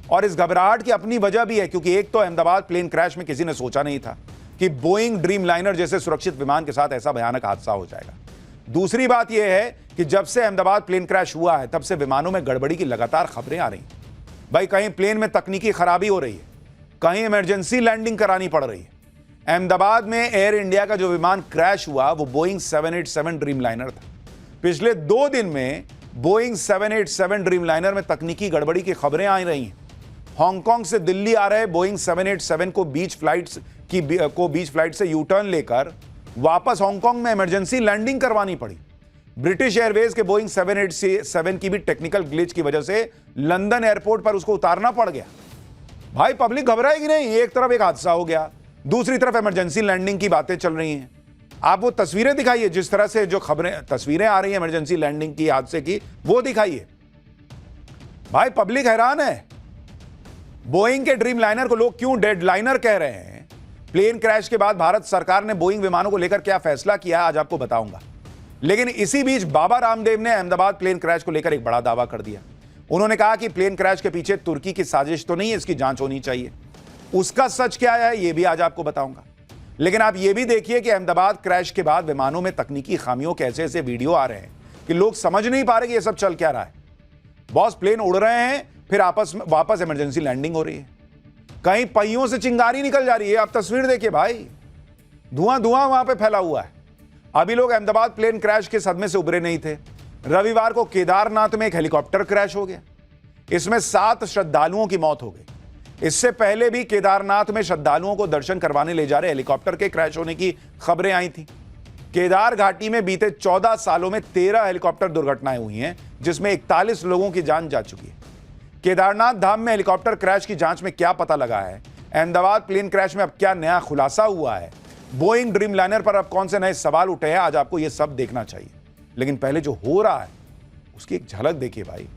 और इस घबराहट की अपनी वजह भी है, क्योंकि एक तो अहमदाबाद प्लेन क्रैश में किसी ने सोचा नहीं था कि बोइंग ड्रीमलाइनर जैसे सुरक्षित विमान के साथ ऐसा भयानक हादसा हो जाएगा। दूसरी बात यह है कि जब से अहमदाबाद प्लेन क्रैश हुआ है तब से विमानों में गड़बड़ी की लगातार खबरें आ रही हैं भाई। कहीं प्लेन में तकनीकी खराबी हो रही है, कहीं इमरजेंसी लैंडिंग करानी पड़ रही है। अहमदाबाद में एयर इंडिया का जो विमान क्रैश हुआ वो बोइंग 787 ड्रीमलाइनर था। पिछले 2 दिन में बोइंग 787 ड्रीमलाइनर में तकनीकी गड़बड़ी की खबरें आ रही हैं। हांगकांग से दिल्ली आ रहे बोइंग 787 को बीच फ्लाइट से यू टर्न लेकर वापस हांगकांग में इमरजेंसी लैंडिंग करवानी पड़ी। ब्रिटिश एयरवेज के बोइंग 787 की भी टेक्निकल ग्लिच की वजह से लंदन एयरपोर्ट पर उसको उतारना पड़ गया। भाई पब्लिक घबराएगी नहीं? एक तरफ एक हादसा हो गया, दूसरी तरफ इमरजेंसी लैंडिंग की बातें चल रही हैं। आप वो तस्वीरें दिखाइए, जिस तरह से जो तस्वीरें आ रही हैं इमरजेंसी लैंडिंग की, हादसे की, वो दिखाइए। भाई पब्लिक हैरान है। बोइंग के ड्रीमलाइनर को लोग क्यों डेडलाइनर कह रहे हैं? प्लेन क्रैश के बाद भारत सरकार ने बोइंग विमानों को लेकर क्या फैसला किया है आज आपको बताऊंगा। लेकिन इसी बीच बाबा रामदेव ने अहमदाबाद प्लेन क्रैश को लेकर एक बड़ा दावा कर दिया। उन्होंने कहा कि प्लेन क्रैश के पीछे तुर्की की साजिश तो नहीं है, इसकी जांच होनी चाहिए। उसका सच क्या है ये भी आज आपको बताऊंगा। लेकिन आप ये भी देखिए कि अहमदाबाद क्रैश के बाद विमानों में तकनीकी खामियों के ऐसे ऐसे वीडियो आ रहे हैं कि लोग समझ नहीं पा रहे कि ये सब चल क्या रहा है। बॉस प्लेन उड़ रहे हैं, फिर वापस इमरजेंसी लैंडिंग हो रही है, कहीं पहियों से चिंगारी निकल जा रही है। आप तस्वीर देखिए भाई, धुआं धुआं वहां पे फैला हुआ है। अभी लोग अहमदाबाद प्लेन क्रैश के सदमे से उभरे नहीं थे। रविवार को केदारनाथ में एक हेलीकॉप्टर क्रैश हो गया, इसमें 7 श्रद्धालुओं की मौत हो गई। इससे पहले भी केदारनाथ में श्रद्धालुओं को दर्शन करवाने ले जा रहे हेलीकॉप्टर के क्रैश होने की खबरें आई थी। केदार घाटी में बीते 14 सालों में 13 हेलीकॉप्टर दुर्घटनाएं हुई हैं, जिसमें 41 लोगों की जान जा चुकी है। केदारनाथ धाम में हेलीकॉप्टर क्रैश की जांच में क्या पता लगा है? अहमदाबाद प्लेन क्रैश में अब क्या नया खुलासा हुआ है? बोइंग ड्रीमलाइनर पर अब कौन से नए सवाल उठे हैं? आज आपको यह सब देखना चाहिए। लेकिन पहले जो हो रहा है उसकी एक झलक देखिए भाई।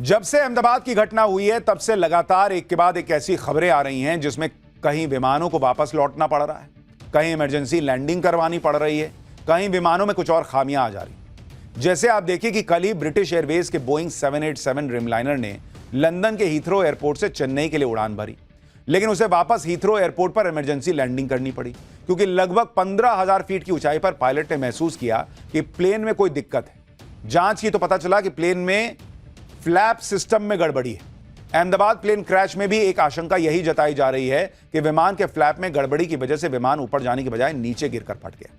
जब से अहमदाबाद की घटना हुई है तब से लगातार एक के बाद एक ऐसी खबरें आ रही हैं जिसमें कहीं विमानों को वापस लौटना पड़ रहा है, कहीं इमरजेंसी लैंडिंग करवानी पड़ रही है, कहीं विमानों में कुछ और खामियां आ जा रही। जैसे आप देखिए कि कल ही ब्रिटिश एयरवेज के बोइंग 787 ड्रीमलाइनर ने लंदन के हीथ्रो एयरपोर्ट से चेन्नई के लिए उड़ान भरी, लेकिन उसे वापस हीथ्रो एयरपोर्ट पर इमरजेंसी लैंडिंग करनी पड़ी, क्योंकि लगभग 15,000 फीट की ऊंचाई पर पायलट ने महसूस किया कि प्लेन में कोई दिक्कत है। जांच की तो पता चला कि प्लेन में फ्लैप सिस्टम में गड़बड़ी है। अहमदाबाद प्लेन क्रैश में भी एक आशंका यही जताई जा रही है कि विमान के फ्लैप में गड़बड़ी की वजह से विमान ऊपर जाने की बजाय नीचे गिरकर फट गया।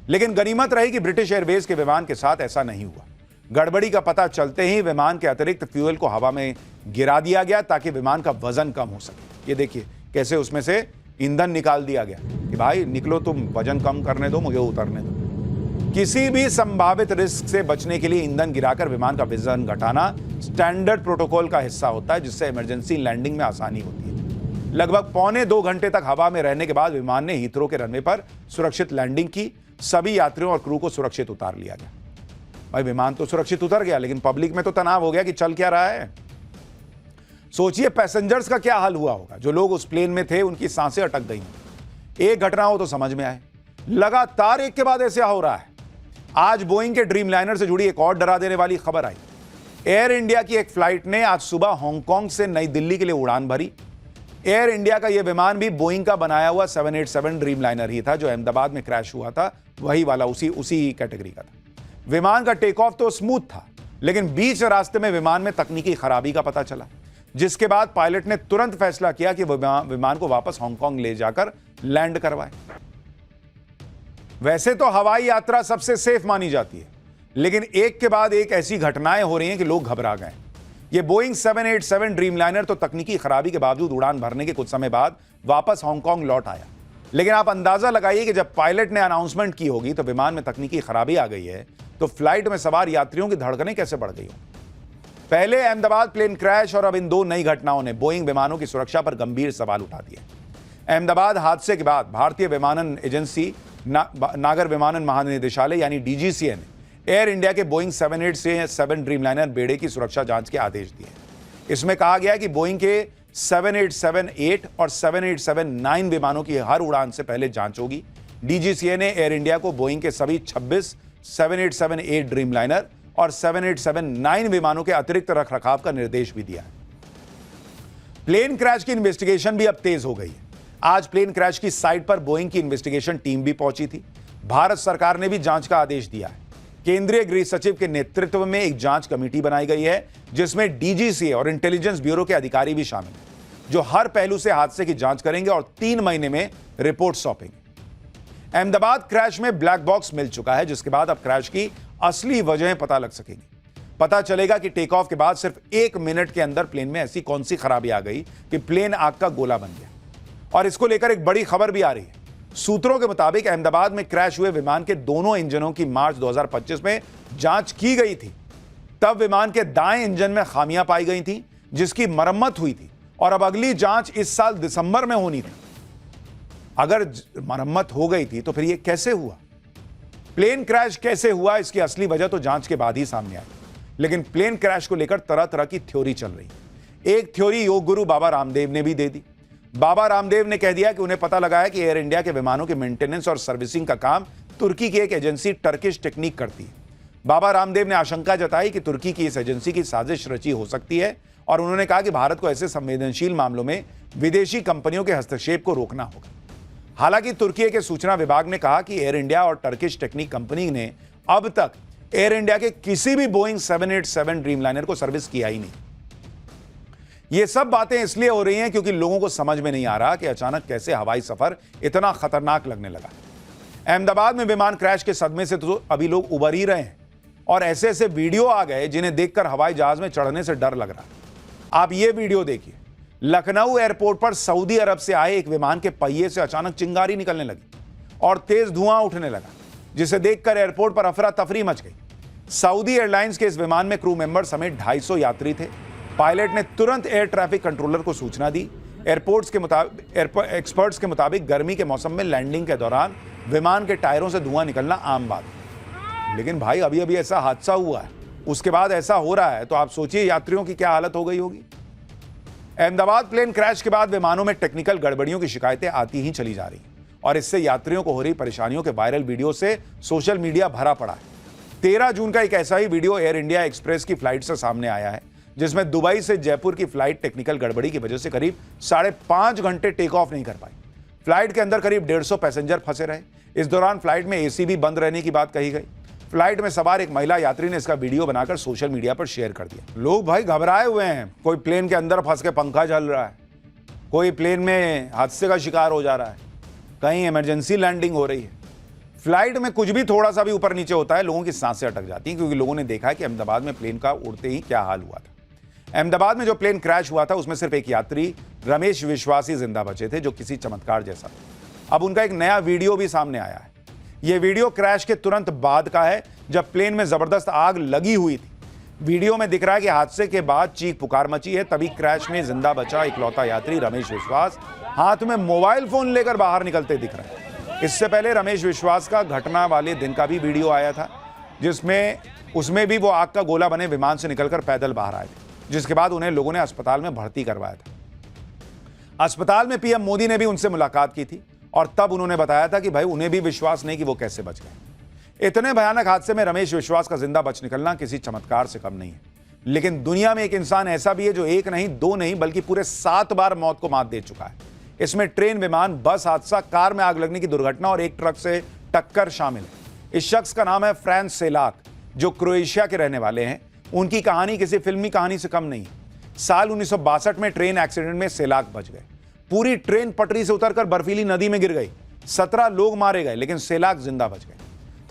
लेकिन गनीमत रही कि ब्रिटिश एयरवेज के विमान के साथ ऐसा नहीं हुआ। गड़बड़ी का पता चलते ही विमान के अतिरिक्त फ्यूल को हवा में गिरा दिया गया ताकि विमान का वजन कम हो सके। ये देखिए कैसे उसमें से ईंधन निकाल दिया गया कि भाई निकलो, तुम वजन कम करने दो, मुझे उतरने दो। किसी भी संभावित रिस्क से बचने के लिए ईंधन गिराकर विमान का वजन घटाना स्टैंडर्ड प्रोटोकॉल का हिस्सा होता है, जिससे इमरजेंसी लैंडिंग में आसानी होती है। लगभग 1.25 घंटे तक हवा में रहने के बाद विमान ने हीथ्रो के रनवे पर सुरक्षित लैंडिंग की। सभी यात्रियों और क्रू को सुरक्षित उतार लिया गया। भाई विमान तो सुरक्षित उतर गया, लेकिन पब्लिक में तो तनाव हो गया कि चल क्या रहा है। सोचिए पैसेंजर्स का क्या हाल हुआ होगा। जो लोग उस प्लेन में थे उनकी सांसें अटक गई। एक घटना हो तो समझ में आए, लगातार एक के बाद ऐसा हो रहा है। आज बोइंग के ड्रीमलाइनर से जुड़ी एक और डरा देने वाली खबर आई। एयर इंडिया की एक फ्लाइट ने आज सुबह हांगकांग से नई दिल्ली के लिए उड़ान भरी। एयर इंडिया का यह विमान भी बोइंग का बनाया हुआ 787 ड्रीमलाइनर ही था जो अहमदाबाद में क्रैश हुआ था, वही वाला, उसी कैटेगरी का था। विमान का टेक ऑफ तो स्मूथ था, लेकिन बीच रास्ते में विमान में तकनीकी खराबी का पता चला, जिसके बाद पायलट ने तुरंत फैसला किया कि विमान को वापस हांगकांग ले जाकर लैंड करवाए। वैसे तो हवाई यात्रा सबसे सेफ मानी जाती है, लेकिन एक के बाद एक ऐसी घटनाएं हो रही हैं कि लोग घबरा गए। ये बोइंग 787 ड्रीमलाइनर तो तकनीकी खराबी के बावजूद उड़ान भरने के कुछ समय बाद वापस हांगकांग लौट आया। लेकिन आप अंदाजा लगाइए कि जब पायलट ने अनाउंसमेंट की होगी तो विमान में तकनीकी खराबी आ गई है, तो फ्लाइट में सवार यात्रियों की धड़कनें कैसे बढ़ गई होंगी। पहले अहमदाबाद प्लेन क्रैश और अब इन दो नई घटनाओं ने बोइंग विमानों की सुरक्षा पर गंभीर सवाल उठा दिए। अहमदाबाद हादसे के बाद भारतीय विमानन एजेंसी नागर विमानन महानिदेशालय यानी डीजीसीए ने एयर इंडिया के बोइंग 787 ड्रीमलाइनर बेड़े की सुरक्षा जांच के आदेश दिए। इसमें कहा गया है कि बोइंग के 787-8 और 787-9 विमानों की हर उड़ान से पहले जांच होगी। डीजीसीए ने एयर इंडिया को बोइंग के सभी 26 787-8 ड्रीमलाइनर और 787-9 विमानों के अतिरिक्त रखरखाव का निर्देश भी दिया है। प्लेन क्रैश की इन्वेस्टिगेशन भी अब तेज हो गई है। आज प्लेन क्रैश की साइट पर बोइंग की इन्वेस्टिगेशन टीम भी पहुंची थी। भारत सरकार ने भी जांच का आदेश दिया है। केंद्रीय गृह सचिव के नेतृत्व में एक जांच कमेटी बनाई गई है, जिसमें डीजीसीए और इंटेलिजेंस ब्यूरो के अधिकारी भी शामिल हैं, जो हर पहलू से हादसे की जांच करेंगे और 3 महीने में रिपोर्ट सौंपेंगे। अहमदाबाद क्रैश में ब्लैक बॉक्स मिल चुका है, जिसके बाद अब क्रैश की असली वजहें पता लग सकेंगी। पता चलेगा कि टेक ऑफ के बाद सिर्फ 1 मिनट के अंदर प्लेन में ऐसी कौन सी खराबी आ गई कि प्लेन आग का गोला बन गया। और इसको लेकर एक बड़ी खबर भी आ रही है। सूत्रों के मुताबिक अहमदाबाद में क्रैश हुए विमान के दोनों इंजनों की मार्च 2025 में जांच की गई थी। तब विमान के दाएं इंजन में खामियां पाई गई थी, जिसकी मरम्मत हुई थी और अब अगली जांच इस साल दिसंबर में होनी थी। अगर मरम्मत हो गई थी तो फिर यह कैसे हुआ? प्लेन क्रैश कैसे हुआ, इसकी असली वजह तो जांच के बाद ही सामने आई। लेकिन प्लेन क्रैश को लेकर तरह तरह की थ्योरी चल रही है। एक थ्योरी योग गुरु बाबा रामदेव ने भी दे दी। बाबा रामदेव ने कह दिया कि उन्हें पता लगा है कि एयर इंडिया के विमानों के मेंटेनेंस और सर्विसिंग का काम तुर्की की एक एजेंसी टर्किश टेक्निक करती है। बाबा रामदेव ने आशंका जताई कि तुर्की की इस एजेंसी की साजिश रची हो सकती है और उन्होंने कहा कि भारत को ऐसे संवेदनशील मामलों में विदेशी कंपनियों के हस्तक्षेप को रोकना होगा। हालांकि तुर्की के सूचना विभाग ने कहा कि एयर इंडिया और टर्किश टेक्निक कंपनी ने अब तक एयर इंडिया के किसी भी बोइंग 787 ड्रीमलाइनर को सर्विस किया ही नहीं। ये सब बातें इसलिए हो रही हैं क्योंकि लोगों को समझ में नहीं आ रहा कि अचानक कैसे हवाई सफर इतना खतरनाक लगने लगा। अहमदाबाद में विमान क्रैश के सदमे से तो अभी लोग उबर ही रहे हैं और ऐसे ऐसे वीडियो आ गए जिन्हें देखकर हवाई जहाज में चढ़ने से डर लग रहा है। आप ये वीडियो देखिए। लखनऊ एयरपोर्ट पर सऊदी अरब से आए एक विमान के पहिए से अचानक चिंगारी निकलने लगी और तेज धुआं उठने लगा, जिसे देखकर एयरपोर्ट पर अफरा तफरी मच गई। सऊदी एयरलाइंस के इस विमान में क्रू मेंबर समेत 250 यात्री थे। पायलट ने तुरंत एयर ट्रैफिक कंट्रोलर को सूचना दी। एक्सपर्ट्स के मुताबिक गर्मी के मौसम में लैंडिंग के दौरान विमान के टायरों से धुआं निकलना आम बात है। लेकिन भाई अभी अभी ऐसा हादसा हुआ है, उसके बाद ऐसा हो रहा है, तो आप सोचिए यात्रियों की क्या हालत हो गई होगी। अहमदाबाद प्लेन क्रैश के बाद विमानों में टेक्निकल गड़बड़ियों की शिकायतें आती ही चली जा रही और इससे यात्रियों को हो रही परेशानियों के वायरल वीडियो से सोशल मीडिया भरा पड़ा है। 13 जून का एक ऐसा ही वीडियो एयर इंडिया एक्सप्रेस की फ्लाइट से सामने आया है, जिसमें दुबई से जयपुर की फ्लाइट टेक्निकल गड़बड़ी की वजह से करीब 5.5 घंटे टेक ऑफ नहीं कर पाई। फ्लाइट के अंदर करीब 150 पैसेंजर फंसे रहे। इस दौरान फ्लाइट में एसी भी बंद रहने की बात कही गई। फ्लाइट में सवार एक महिला यात्री ने इसका वीडियो बनाकर सोशल मीडिया पर शेयर कर दिया। लोग भाई घबराए हुए हैं। कोई प्लेन के अंदर फंस के पंखा चल रहा है, कोई प्लेन में हादसे का शिकार हो जा रहा है, कहीं इमरजेंसी लैंडिंग हो रही है। फ्लाइट में कुछ भी थोड़ा सा भी ऊपर नीचे होता है, लोगों की सांसें अटक जाती हैं, क्योंकि लोगों ने देखा है कि अहमदाबाद में प्लेन का उड़ते ही क्या हाल हुआ था। अहमदाबाद में जो प्लेन क्रैश हुआ था उसमें सिर्फ एक यात्री रमेश विश्वास ही जिंदा बचे थे, जो किसी चमत्कार जैसा था। अब उनका एक नया वीडियो भी सामने आया है। यह वीडियो क्रैश के तुरंत बाद का है, जब प्लेन में जबरदस्त आग लगी हुई थी। वीडियो में दिख रहा है कि हादसे के बाद चीख पुकार मची है। तभी क्रैश में जिंदा बचा इकलौता यात्री रमेश विश्वास हाथ में मोबाइल फोन लेकर बाहर निकलते दिख रहा है। इससे पहले रमेश विश्वास का घटना वाले दिन का भी वीडियो आया था, जिसमें उसमें भी वो आग का गोला बने विमान से निकलकर पैदल बाहर आए थे, जिसके बाद उन्हें लोगों ने अस्पताल में भर्ती करवाया था। अस्पताल में पीएम मोदी ने भी उनसे मुलाकात की थी और तब उन्होंने बताया था कि भाई उन्हें भी विश्वास नहीं कि वो कैसे बच गए। इतने भयानक हादसे में रमेश विश्वास का जिंदा बच निकलना किसी चमत्कार से कम नहीं है। लेकिन दुनिया में एक इंसान ऐसा भी है जो एक नहीं, दो नहीं, बल्कि पूरे 7 बार मौत को मात दे चुका है। इसमें ट्रेन, विमान, बस हादसा, कार में आग लगने की दुर्घटना और एक ट्रक से टक्कर शामिल है। इस शख्स का नाम है फ्रांस सेलाक, जो क्रोएशिया के रहने वाले हैं। उनकी कहानी किसी फिल्मी कहानी से कम नहीं है। साल 1962 में ट्रेन एक्सीडेंट में सेलाक बच गए। पूरी ट्रेन पटरी से उतरकर बर्फीली नदी में गिर गई। 17 लोग मारे गए, लेकिन सेलाक जिंदा बच गए।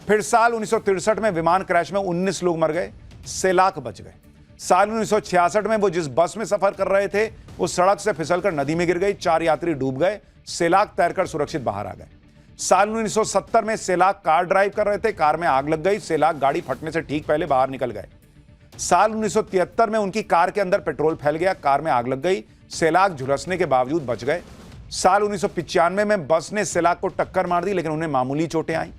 फिर साल 1963 में विमान क्रैश में 19 लोग मर गए, सेलाक बच गए। साल 1966 में वो जिस बस में सफर कर रहे थे वो सड़क से फिसलकर नदी में गिर गई, 4 यात्री डूब गए, सेलाक तैरकर सुरक्षित बाहर आ गए। साल 1970 में सेलाक कार ड्राइव कर रहे थे, कार में आग लग गई, सेलाक गाड़ी फटने से ठीक पहले बाहर निकल गए। साल 1973 में उनकी कार के अंदर पेट्रोल फैल गया, कार में आग लग गई, सेलाक झुलसने के बावजूद बच गए। साल 1995 में बस ने सेलाक को टक्कर मार दी लेकिन उन्हें मामूली चोटें आई।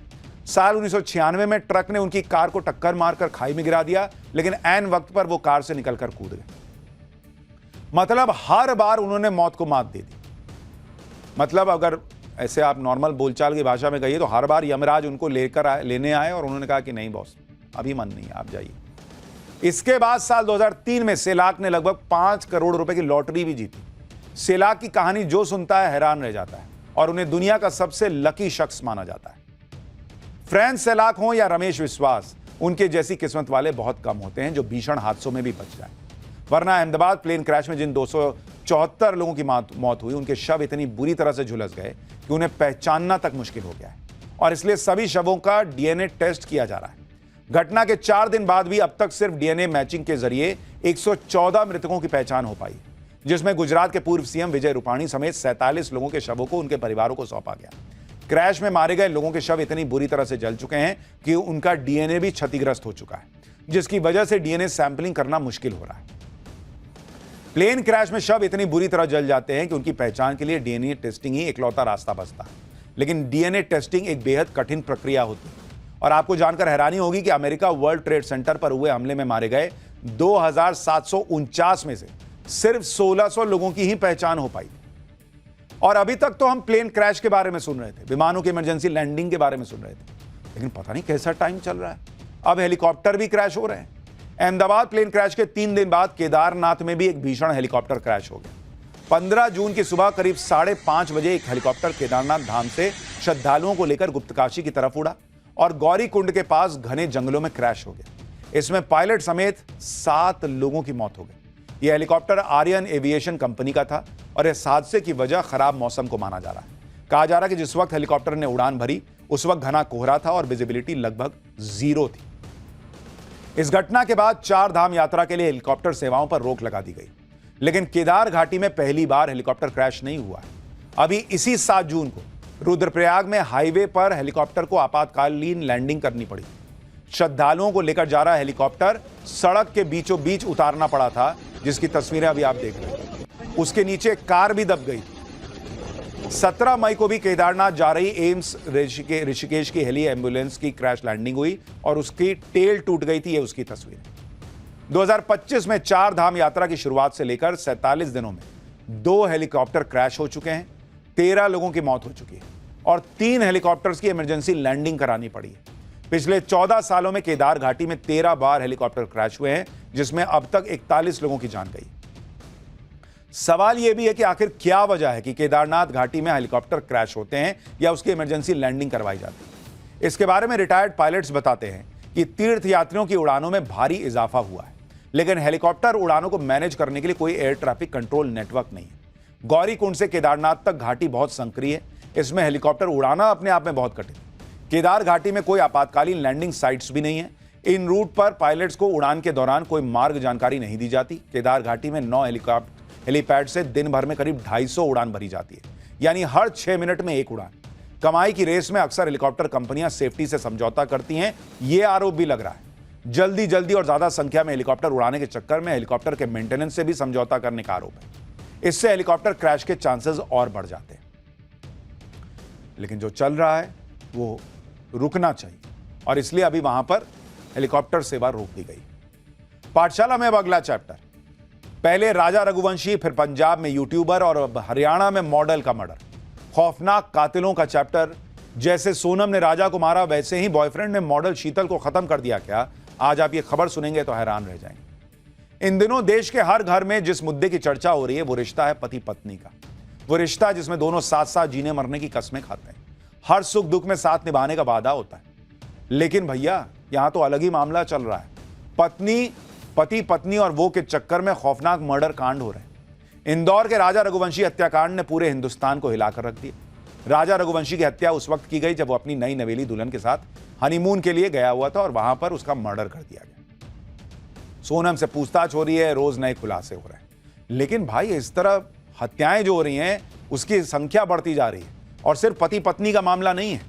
साल 1996 में ट्रक ने उनकी कार को टक्कर मारकर खाई में गिरा दिया लेकिन ऐन वक्त पर वो कार से निकलकर कूद गए। मतलब हर बार उन्होंने मौत को मात दे दी। मतलब अगर ऐसे आप नॉर्मल बोलचाल की भाषा में कहिए तो हर बार यमराज उनको लेने आए और उन्होंने कहा कि नहीं बॉस, अभी मन नहीं, आप जाइए। इसके बाद साल 2003 में सेलाक ने लगभग 5 करोड़ रुपए की लॉटरी भी जीती। सेलाक की कहानी जो सुनता है हैरान रह जाता है और उन्हें दुनिया का सबसे लकी शख्स माना जाता है। फ्रेंच सेलाक हो या रमेश विश्वास, उनके जैसी किस्मत वाले बहुत कम होते हैं जो भीषण हादसों में भी बच जाए। वरना अहमदाबाद प्लेन क्रैश में जिन 274 लोगों की मौत हुई, उनके शव इतनी बुरी तरह से झुलस गए कि उन्हें पहचानना तक मुश्किल हो गया है और इसलिए सभी शवों का डीएनए टेस्ट किया जा रहा है। घटना के 4 दिन बाद भी अब तक सिर्फ डीएनए मैचिंग के जरिए 114 मृतकों की पहचान हो पाई, जिसमें गुजरात के पूर्व सीएम विजय रूपाणी समेत 47 लोगों के शवों को उनके परिवारों को सौंपा गया। क्रैश में मारे गए लोगों के शव इतनी बुरी तरह से जल चुके हैं कि उनका डीएनए भी क्षतिग्रस्त हो चुका है, जिसकी वजह से डीएनए सैंपलिंग करना मुश्किल हो रहा है। प्लेन क्रैश में शव इतनी बुरी तरह जल जाते हैं कि उनकी पहचान के लिए डीएनए टेस्टिंग ही इकलौता रास्ता बचता है। लेकिन डीएनए टेस्टिंग एक बेहद कठिन प्रक्रिया होती है और आपको जानकर हैरानी होगी कि अमेरिका वर्ल्ड ट्रेड सेंटर पर हुए हमले में मारे गए 2749 में से सिर्फ 1600 लोगों की ही पहचान हो पाई। और अभी तक तो हम प्लेन क्रैश के बारे में सुन रहे थे, विमानों की इमरजेंसी लैंडिंग के बारे में सुन रहे थे, लेकिन पता नहीं कैसा टाइम चल रहा है, अब हेलीकॉप्टर भी क्रैश हो रहे हैं। अहमदाबाद प्लेन क्रैश के 3 दिन बाद केदारनाथ में भी एक भीषण हेलीकॉप्टर क्रैश हो गया। 15 जून की सुबह करीब 5:30 बजे एक हेलीकॉप्टर केदारनाथ धाम से श्रद्धालुओं को लेकर गुप्तकाशी की तरफ उड़ा और गौरी कुंड के पास घने जंगलों में क्रैश हो गया। इसमें पायलट समेत 7 लोगों की मौत हो गई। यह हेलीकॉप्टर आर्यन एविएशन कंपनी का था और इस हादसे की वजह खराब मौसम को माना जा रहा है। कहा जा रहा है कि जिस वक्त हेलीकॉप्टर ने उड़ान भरी उस वक्त घना कोहरा था और विजिबिलिटी लगभग 0 थी। इस घटना के बाद 4 धाम यात्रा के लिए हेलीकॉप्टर सेवाओं पर रोक लगा दी गई, लेकिन केदार घाटी में पहली बार हेलीकॉप्टर क्रैश नहीं हुआ। अभी इसी 7 जून को रुद्रप्रयाग में हाईवे पर हेलीकॉप्टर को आपातकालीन लैंडिंग करनी पड़ी। श्रद्धालुओं को लेकर जा रहा हेलीकॉप्टर सड़क के बीचों बीच उतारना पड़ा था, जिसकी तस्वीरें अभी आप देख रहे हैं। उसके नीचे कार भी दब गई थी। 17 मई को भी केदारनाथ जा रही एम्स ऋषिकेश की हेली एम्बुलेंस की क्रैश लैंडिंग हुई और उसकी टेल टूट गई थी। ये उसकी तस्वीर। 2025 में 4 धाम यात्रा की शुरुआत से लेकर 47 दिनों में 2 हेलीकॉप्टर क्रैश हो चुके हैं, 13 लोगों की मौत हो चुकी है और 3 हेलीकॉप्टर्स की इमरजेंसी लैंडिंग करानी पड़ी है। पिछले 14 सालों में केदार घाटी में 13 बार हेलीकॉप्टर क्रैश हुए हैं, जिसमें अब तक 41 लोगों की जान गई। सवाल यह भी है कि आखिर क्या वजह है कि केदारनाथ घाटी में हेलीकॉप्टर क्रैश होते हैं या उसकी इमरजेंसी लैंडिंग करवाई जाती है। इसके बारे में रिटायर्ड पायलट्स बताते हैं कि तीर्थयात्रियों की उड़ानों में भारी इजाफा हुआ है, लेकिन हेलीकॉप्टर उड़ानों को मैनेज करने के लिए कोई एयर ट्रैफिक कंट्रोल नेटवर्क नहीं है। गौरी कुंड से केदारनाथ तक घाटी बहुत संकरी है, इसमें हेलीकॉप्टर उड़ाना अपने आप में बहुत कठिन है। केदार घाटी में कोई आपातकालीन लैंडिंग साइट्स भी नहीं है। इन रूट पर पायलट्स को उड़ान के दौरान कोई मार्ग जानकारी नहीं दी जाती। केदार घाटी में 9 हेलीपैड से दिन भर में करीब 250 उड़ान भरी जाती है, यानी हर 6 मिनट में एक उड़ान। कमाई की रेस में अक्सर हेलीकॉप्टर कंपनियां सेफ्टी से समझौता करती हैं, यह आरोप भी लग रहा है। जल्दी और ज्यादा संख्या में हेलीकॉप्टर उड़ाने के चक्कर में हेलीकॉप्टर के मेंटेनेंस से भी समझौता करने का आरोप है। इससे हेलीकॉप्टर क्रैश के चांसेस और बढ़ जाते हैं। लेकिन जो चल रहा है वो रुकना चाहिए और इसलिए अभी वहां पर हेलीकॉप्टर सेवा रोक दी गई। पाठशाला में अब अगला चैप्टर। पहले राजा रघुवंशी, फिर पंजाब में यूट्यूबर और अब हरियाणा में मॉडल का मर्डर। खौफनाक कातिलों का चैप्टर। जैसे सोनम ने राजा को मारा, वैसे ही बॉयफ्रेंड ने मॉडल शीतल को खत्म कर दिया क्या? आज आप ये खबर सुनेंगे तो हैरान रह जाएंगे। इन दिनों देश के हर घर में जिस मुद्दे की चर्चा हो रही है वो रिश्ता है पति पत्नी का। वो रिश्ता जिसमें दोनों साथ साथ जीने मरने की कसमें खाते हैं, हर सुख दुख में साथ निभाने का वादा होता है। लेकिन भैया यहां तो अलग ही मामला चल रहा है। पति पत्नी और वो के चक्कर में खौफनाक मर्डर कांड हो रहे हैं। इंदौर के राजा रघुवंशी हत्याकांड ने पूरे हिंदुस्तान को हिलाकर रख दिया। राजा रघुवंशी की हत्या उस वक्त की गई जब वो अपनी नई नवेली दुल्हन के साथ हनीमून के लिए गया हुआ था और वहां पर उसका मर्डर कर दिया गया। सोनम से पूछताछ हो रही है, रोज नए खुलासे हो रहे हैं। लेकिन भाई इस तरह हत्याएं जो हो रही हैं उसकी संख्या बढ़ती जा रही है, और सिर्फ पति पत्नी का मामला नहीं है।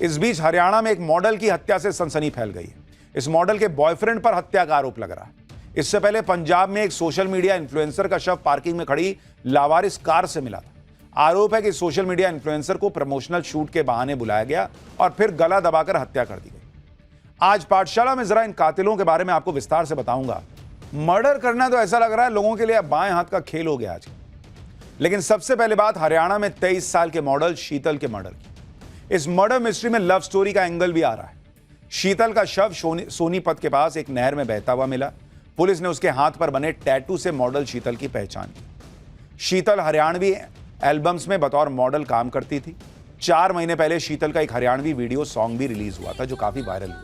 इस बीच हरियाणा में एक मॉडल की हत्या से सनसनी फैल गई है। इस मॉडल के बॉयफ्रेंड पर हत्या का आरोप लग रहा है। इससे पहले पंजाब में एक सोशल मीडिया इन्फ्लुएंसर का शव पार्किंग में खड़ी लावारिस कार से मिला था। आरोप है कि सोशल मीडिया इन्फ्लुएंसर को प्रमोशनल शूट के बहाने बुलाया गया और फिर गला दबाकर हत्या कर दी गई। आज पाठशाला में जरा इन कातिलों के बारे में आपको विस्तार से बताऊंगा। मर्डर करना तो ऐसा लग रहा है लोगों के लिए बाएं हाथ का खेल हो गया आज। लेकिन सबसे पहले बात हरियाणा में 23 साल के मॉडल शीतल के मर्डर की। इस मर्डर मिस्ट्री में लव स्टोरी का एंगल भी आ रहा है। शीतल का शव सोनीपत के पास एक नहर में बहता हुआ मिला। पुलिस ने उसके हाथ पर बने टैटू से मॉडल शीतल की पहचान की। शीतल हरियाणवी एल्बम्स में बतौर मॉडल काम करती थी। 4 महीने पहले शीतल का एक हरियाणवी वीडियो सॉन्ग भी रिलीज हुआ था जो काफी वायरल हुआ।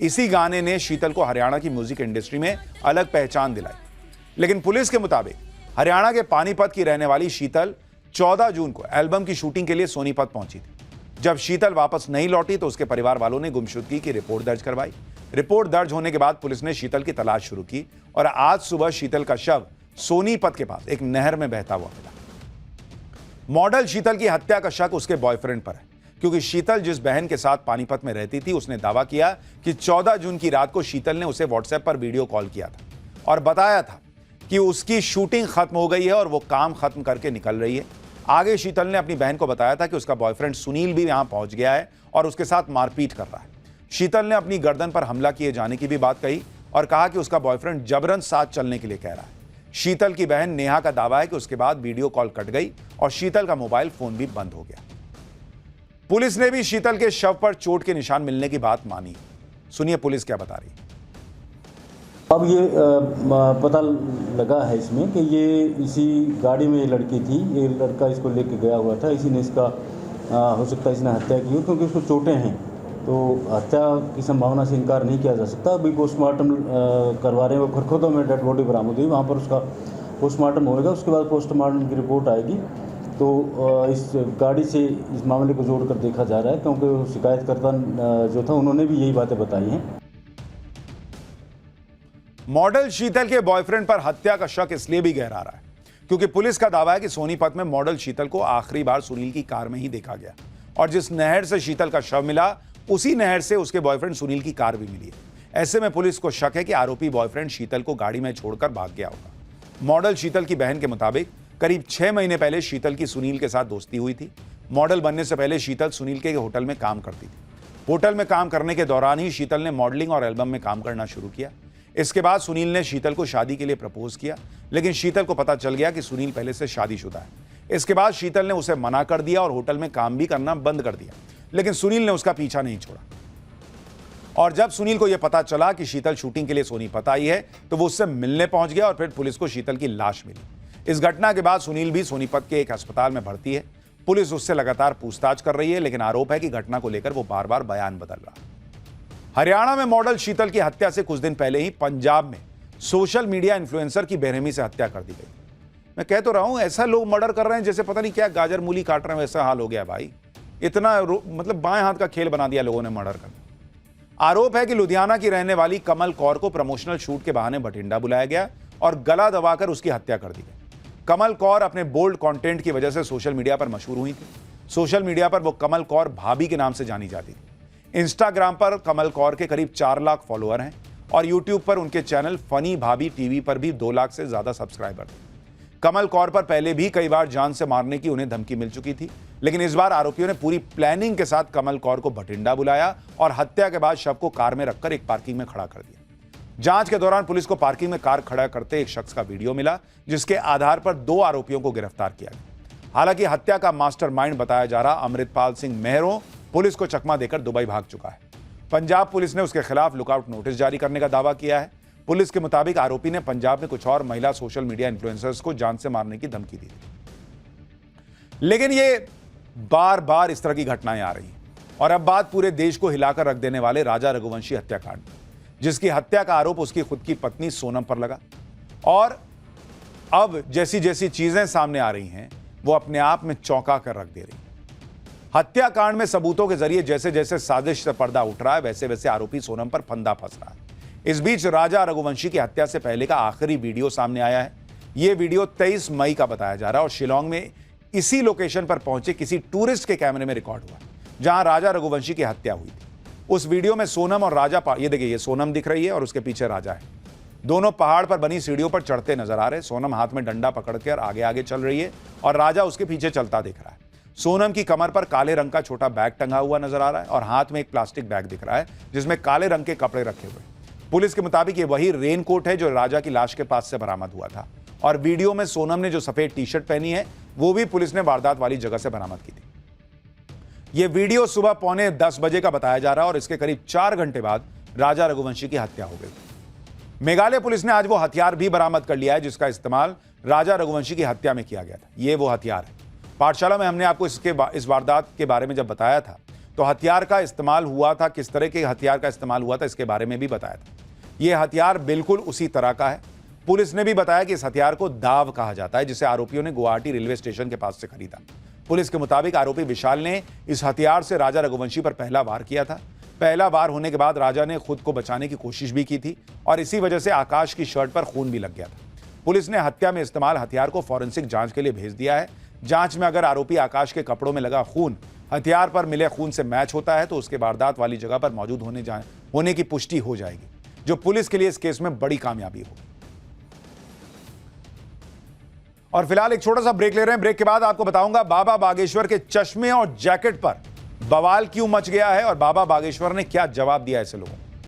इसी गाने ने शीतल को हरियाणा की म्यूजिक इंडस्ट्री में अलग पहचान दिलाई। लेकिन पुलिस के मुताबिक हरियाणा के पानीपत की रहने वाली शीतल 14 जून को एल्बम की शूटिंग के लिए सोनीपत पहुंची थी। जब शीतल वापस नहीं लौटी तो उसके परिवार वालों ने गुमशुदगी की रिपोर्ट दर्ज करवाई। रिपोर्ट दर्ज होने के बाद पुलिस ने शीतल की तलाश शुरू की और आज सुबह शीतल का शव सोनीपत के पास एक नहर में बहता हुआ मिला। मॉडल शीतल की हत्या का शक उसके बॉयफ्रेंड पर है, क्योंकि शीतल जिस बहन के साथ पानीपत में रहती थी उसने दावा किया कि 14 जून की रात को शीतल ने उसे व्हाट्सएप पर वीडियो कॉल किया था और बताया था कि उसकी शूटिंग खत्म हो गई है और वो काम खत्म करके निकल रही है। आगे शीतल ने अपनी बहन को बताया था कि उसका बॉयफ्रेंड सुनील भी यहां पहुंच गया है और उसके साथ मारपीट कर रहा है। शीतल ने अपनी गर्दन पर हमला किए जाने की भी बात कही और कहा कि उसका बॉयफ्रेंड जबरन साथ चलने के लिए कह रहा है। शीतल की बहन नेहा का दावा है कि उसके बाद वीडियो कॉल कट गई और शीतल का मोबाइल फोन भी बंद हो गया। पुलिस ने भी शीतल के शव पर चोट के निशान मिलने की बात मानी। सुनिए पुलिस क्या बता रही है। अब ये पता लगा है इसमें कि ये इसी गाड़ी में ये लड़की थी, ये लड़का इसको लेके गया हुआ था। इसी ने इसका हो सकता है इसने हत्या की हो, क्योंकि उसको चोटें हैं, तो हत्या की संभावना से इनकार नहीं किया जा सकता। अभी पोस्टमार्टम करवा रहे हैं, वो खरखोदा में डेड बॉडी बरामद हुई, वहाँ पर उसका पोस्टमार्टम होगा। उसके बाद पोस्टमार्टम की रिपोर्ट आएगी तो इस गाड़ी से इस मामले को जोड़कर देखा जा रहा है, क्योंकि शिकायतकर्ता जो था उन्होंने भी यही बातें बताई हैं। मॉडल शीतल के बॉयफ्रेंड पर हत्या का शक इसलिए भी गहरा रहा है क्योंकि पुलिस का दावा है कि सोनीपत में मॉडल शीतल को आखिरी बार सुनील की कार में ही देखा गया और जिस नहर से शीतल का शव मिला उसी नहर से उसके बॉयफ्रेंड सुनील की कार भी मिली है। ऐसे में पुलिस को शक है कि आरोपी बॉयफ्रेंड शीतल को गाड़ी में छोड़कर भाग गया होगा। मॉडल शीतल की बहन के मुताबिक करीब 6 महीने पहले शीतल की सुनील के साथ दोस्ती हुई थी। मॉडल बनने से पहले शीतल सुनील के होटल में काम करती थी। होटल में काम करने के दौरान ही शीतल ने मॉडलिंग और एल्बम में काम करना शुरू किया। इसके बाद सुनील ने शीतल को शादी के लिए प्रपोज किया, लेकिन शीतल को पता चल गया कि सुनील पहले से शादीशुदा है। इसके बाद शीतल ने उसे मना कर दिया और होटल में काम भी करना बंद कर दिया, लेकिन सुनील ने उसका पीछा नहीं छोड़ा। और जब सुनील को यह पता चला कि शीतल शूटिंग के लिए सोनीपत आई है तो वो उससे मिलने पहुंच गया और फिर पुलिस को शीतल की लाश मिली। इस घटना के बाद सुनील भी सोनीपत के एक अस्पताल में भर्ती है। पुलिस उससे लगातार पूछताछ कर रही है, लेकिन आरोप है कि घटना को लेकर वो बार बार बयान बदल रहा है। हरियाणा में मॉडल शीतल की हत्या से कुछ दिन पहले ही पंजाब में सोशल मीडिया इन्फ्लुएंसर की बेरहमी से हत्या कर दी गई। मैं कह तो रहा हूं ऐसा लोग मर्डर कर रहे हैं जैसे पता नहीं क्या गाजर मूली काट रहे हैं, वैसा हाल हो गया भाई। इतना मतलब बाएं हाथ का खेल बना दिया लोगों ने मर्डर कर। आरोप है कि लुधियाना की रहने वाली कमल कौर को प्रमोशनल शूट के बहाने बठिंडा बुलाया गया और गला दबाकर उसकी हत्या कर दी गई। कमल कौर अपने बोल्ड कंटेंट की वजह से सोशल मीडिया पर मशहूर हुई थी। सोशल मीडिया पर वो कमल कौर भाभी के नाम से जानी जाती थी। इंस्टाग्राम पर कमल कौर के करीब 4 लाख फॉलोअर हैं और यूट्यूब पर उनके चैनल फनी भाभी टीवी पर भी 2 लाख से ज्यादा सब्सक्राइबर थे। कमल कौर पर पहले भी कई बार जान से मारने की उन्हें धमकी मिल चुकी थी, लेकिन इस बार आरोपियों ने पूरी प्लानिंग के साथ कमल कौर को बठिंडा बुलाया और हत्या के बाद शव को कार में रखकर एक पार्किंग में खड़ा कर दिया। जांच के दौरान पुलिस को पार्किंग में कार खड़ा करते एक शख्स का वीडियो मिला, जिसके आधार पर 2 आरोपियों को गिरफ्तार किया गया। हालांकि हत्या का मास्टरमाइंड बताया जा रहा अमृतपाल सिंह मेहरों पुलिस को चकमा देकर दुबई भाग चुका है। पंजाब पुलिस ने उसके खिलाफ लुकआउट नोटिस जारी करने का दावा किया है। पुलिस के मुताबिक आरोपी ने पंजाब में कुछ और महिला सोशल मीडिया इन्फ्लुएंसर्स को जान से मारने की धमकी दी थी। लेकिन ये बार बार इस तरह की घटनाएं आ रही हैं और अब बात पूरे देश को हिलाकर रख देने वाले राजा रघुवंशी हत्याकांड, जिसकी हत्या का आरोप उसकी खुद की पत्नी सोनम पर लगा। और अब जैसी जैसी चीजें सामने आ रही हैं वो अपने आप में चौंका कर रख दे रही। हत्याकांड में सबूतों के जरिए जैसे जैसे साजिश से पर्दा उठ रहा है, वैसे वैसे आरोपी सोनम पर फंदा फंस रहा है। इस बीच राजा रघुवंशी की हत्या से पहले का आखिरी वीडियो सामने आया है। यह वीडियो 23 मई का बताया जा रहा है और शिलांग में इसी लोकेशन पर पहुंचे किसी टूरिस्ट के कैमरे में रिकॉर्ड हुआ, जहां राजा रघुवंशी की हत्या हुई थी। उस वीडियो में सोनम और राजा, ये देखिए, ये सोनम दिख रही है और उसके पीछे राजा है। दोनों पहाड़ पर बनी सीढ़ियों पर चढ़ते नजर आ रहे। सोनम हाथ में डंडा पकड़कर आगे आगे चल रही है और राजा उसके पीछे चलता दिख रहा है। सोनम की कमर पर काले रंग का छोटा बैग टंगा हुआ नजर आ रहा है और हाथ में एक प्लास्टिक बैग दिख रहा है जिसमें काले रंग के कपड़े रखे हुए। पुलिस के मुताबिक ये वही रेनकोट है जो राजा की लाश के पास से बरामद हुआ था और वीडियो में सोनम ने जो सफेद टी शर्ट पहनी है वो भी पुलिस ने वारदात वाली जगह से बरामद की थी। यह वीडियो सुबह 9:45 बजे का बताया जा रहा है और इसके करीब 4 घंटे बाद राजा रघुवंशी की हत्या हो गई। मेघालय पुलिस ने आज वो हथियार भी बरामद कर लिया है जिसका इस्तेमाल राजा रघुवंशी की हत्या में किया गया था। ये वो हथियार है। पाठशाला में हमने आपको इस वारदात के बारे में जब बताया था तो हथियार का इस्तेमाल हुआ था, किस तरह के हथियार का इस्तेमाल हुआ था, इसके बारे में भी बताया था। यह हथियार बिल्कुल उसी तरह का है। पुलिस ने भी बताया कि इस हथियार को दाव कहा जाता है, जिसे आरोपियों ने गुवाहाटी रेलवे स्टेशन के पास से खरीदा। पुलिस के मुताबिक आरोपी विशाल ने इस हथियार से राजा रघुवंशी पर पहला वार किया था। पहला वार होने के बाद राजा ने खुद को बचाने की कोशिश भी की थी और इसी वजह से आकाश की शर्ट पर खून भी लग गया था। पुलिस ने हत्या में इस्तेमाल हथियार को फॉरेंसिक जांच के लिए भेज दिया है। जांच में अगर आरोपी आकाश के कपड़ों में लगा खून हथियार पर मिले खून से मैच होता है तो उसके वारदात वाली जगह पर मौजूद होने की पुष्टि हो जाएगी, जो पुलिस के लिए इस केस में बड़ी कामयाबी होगी। और फिलहाल एक छोटा सा ब्रेक ले रहे हैं। ब्रेक के बाद आपको बताऊंगा बाबा बागेश्वर के चश्मे और जैकेट पर बवाल क्यों मच गया है और बाबा बागेश्वर ने क्या जवाब दिया ऐसे लोगों को।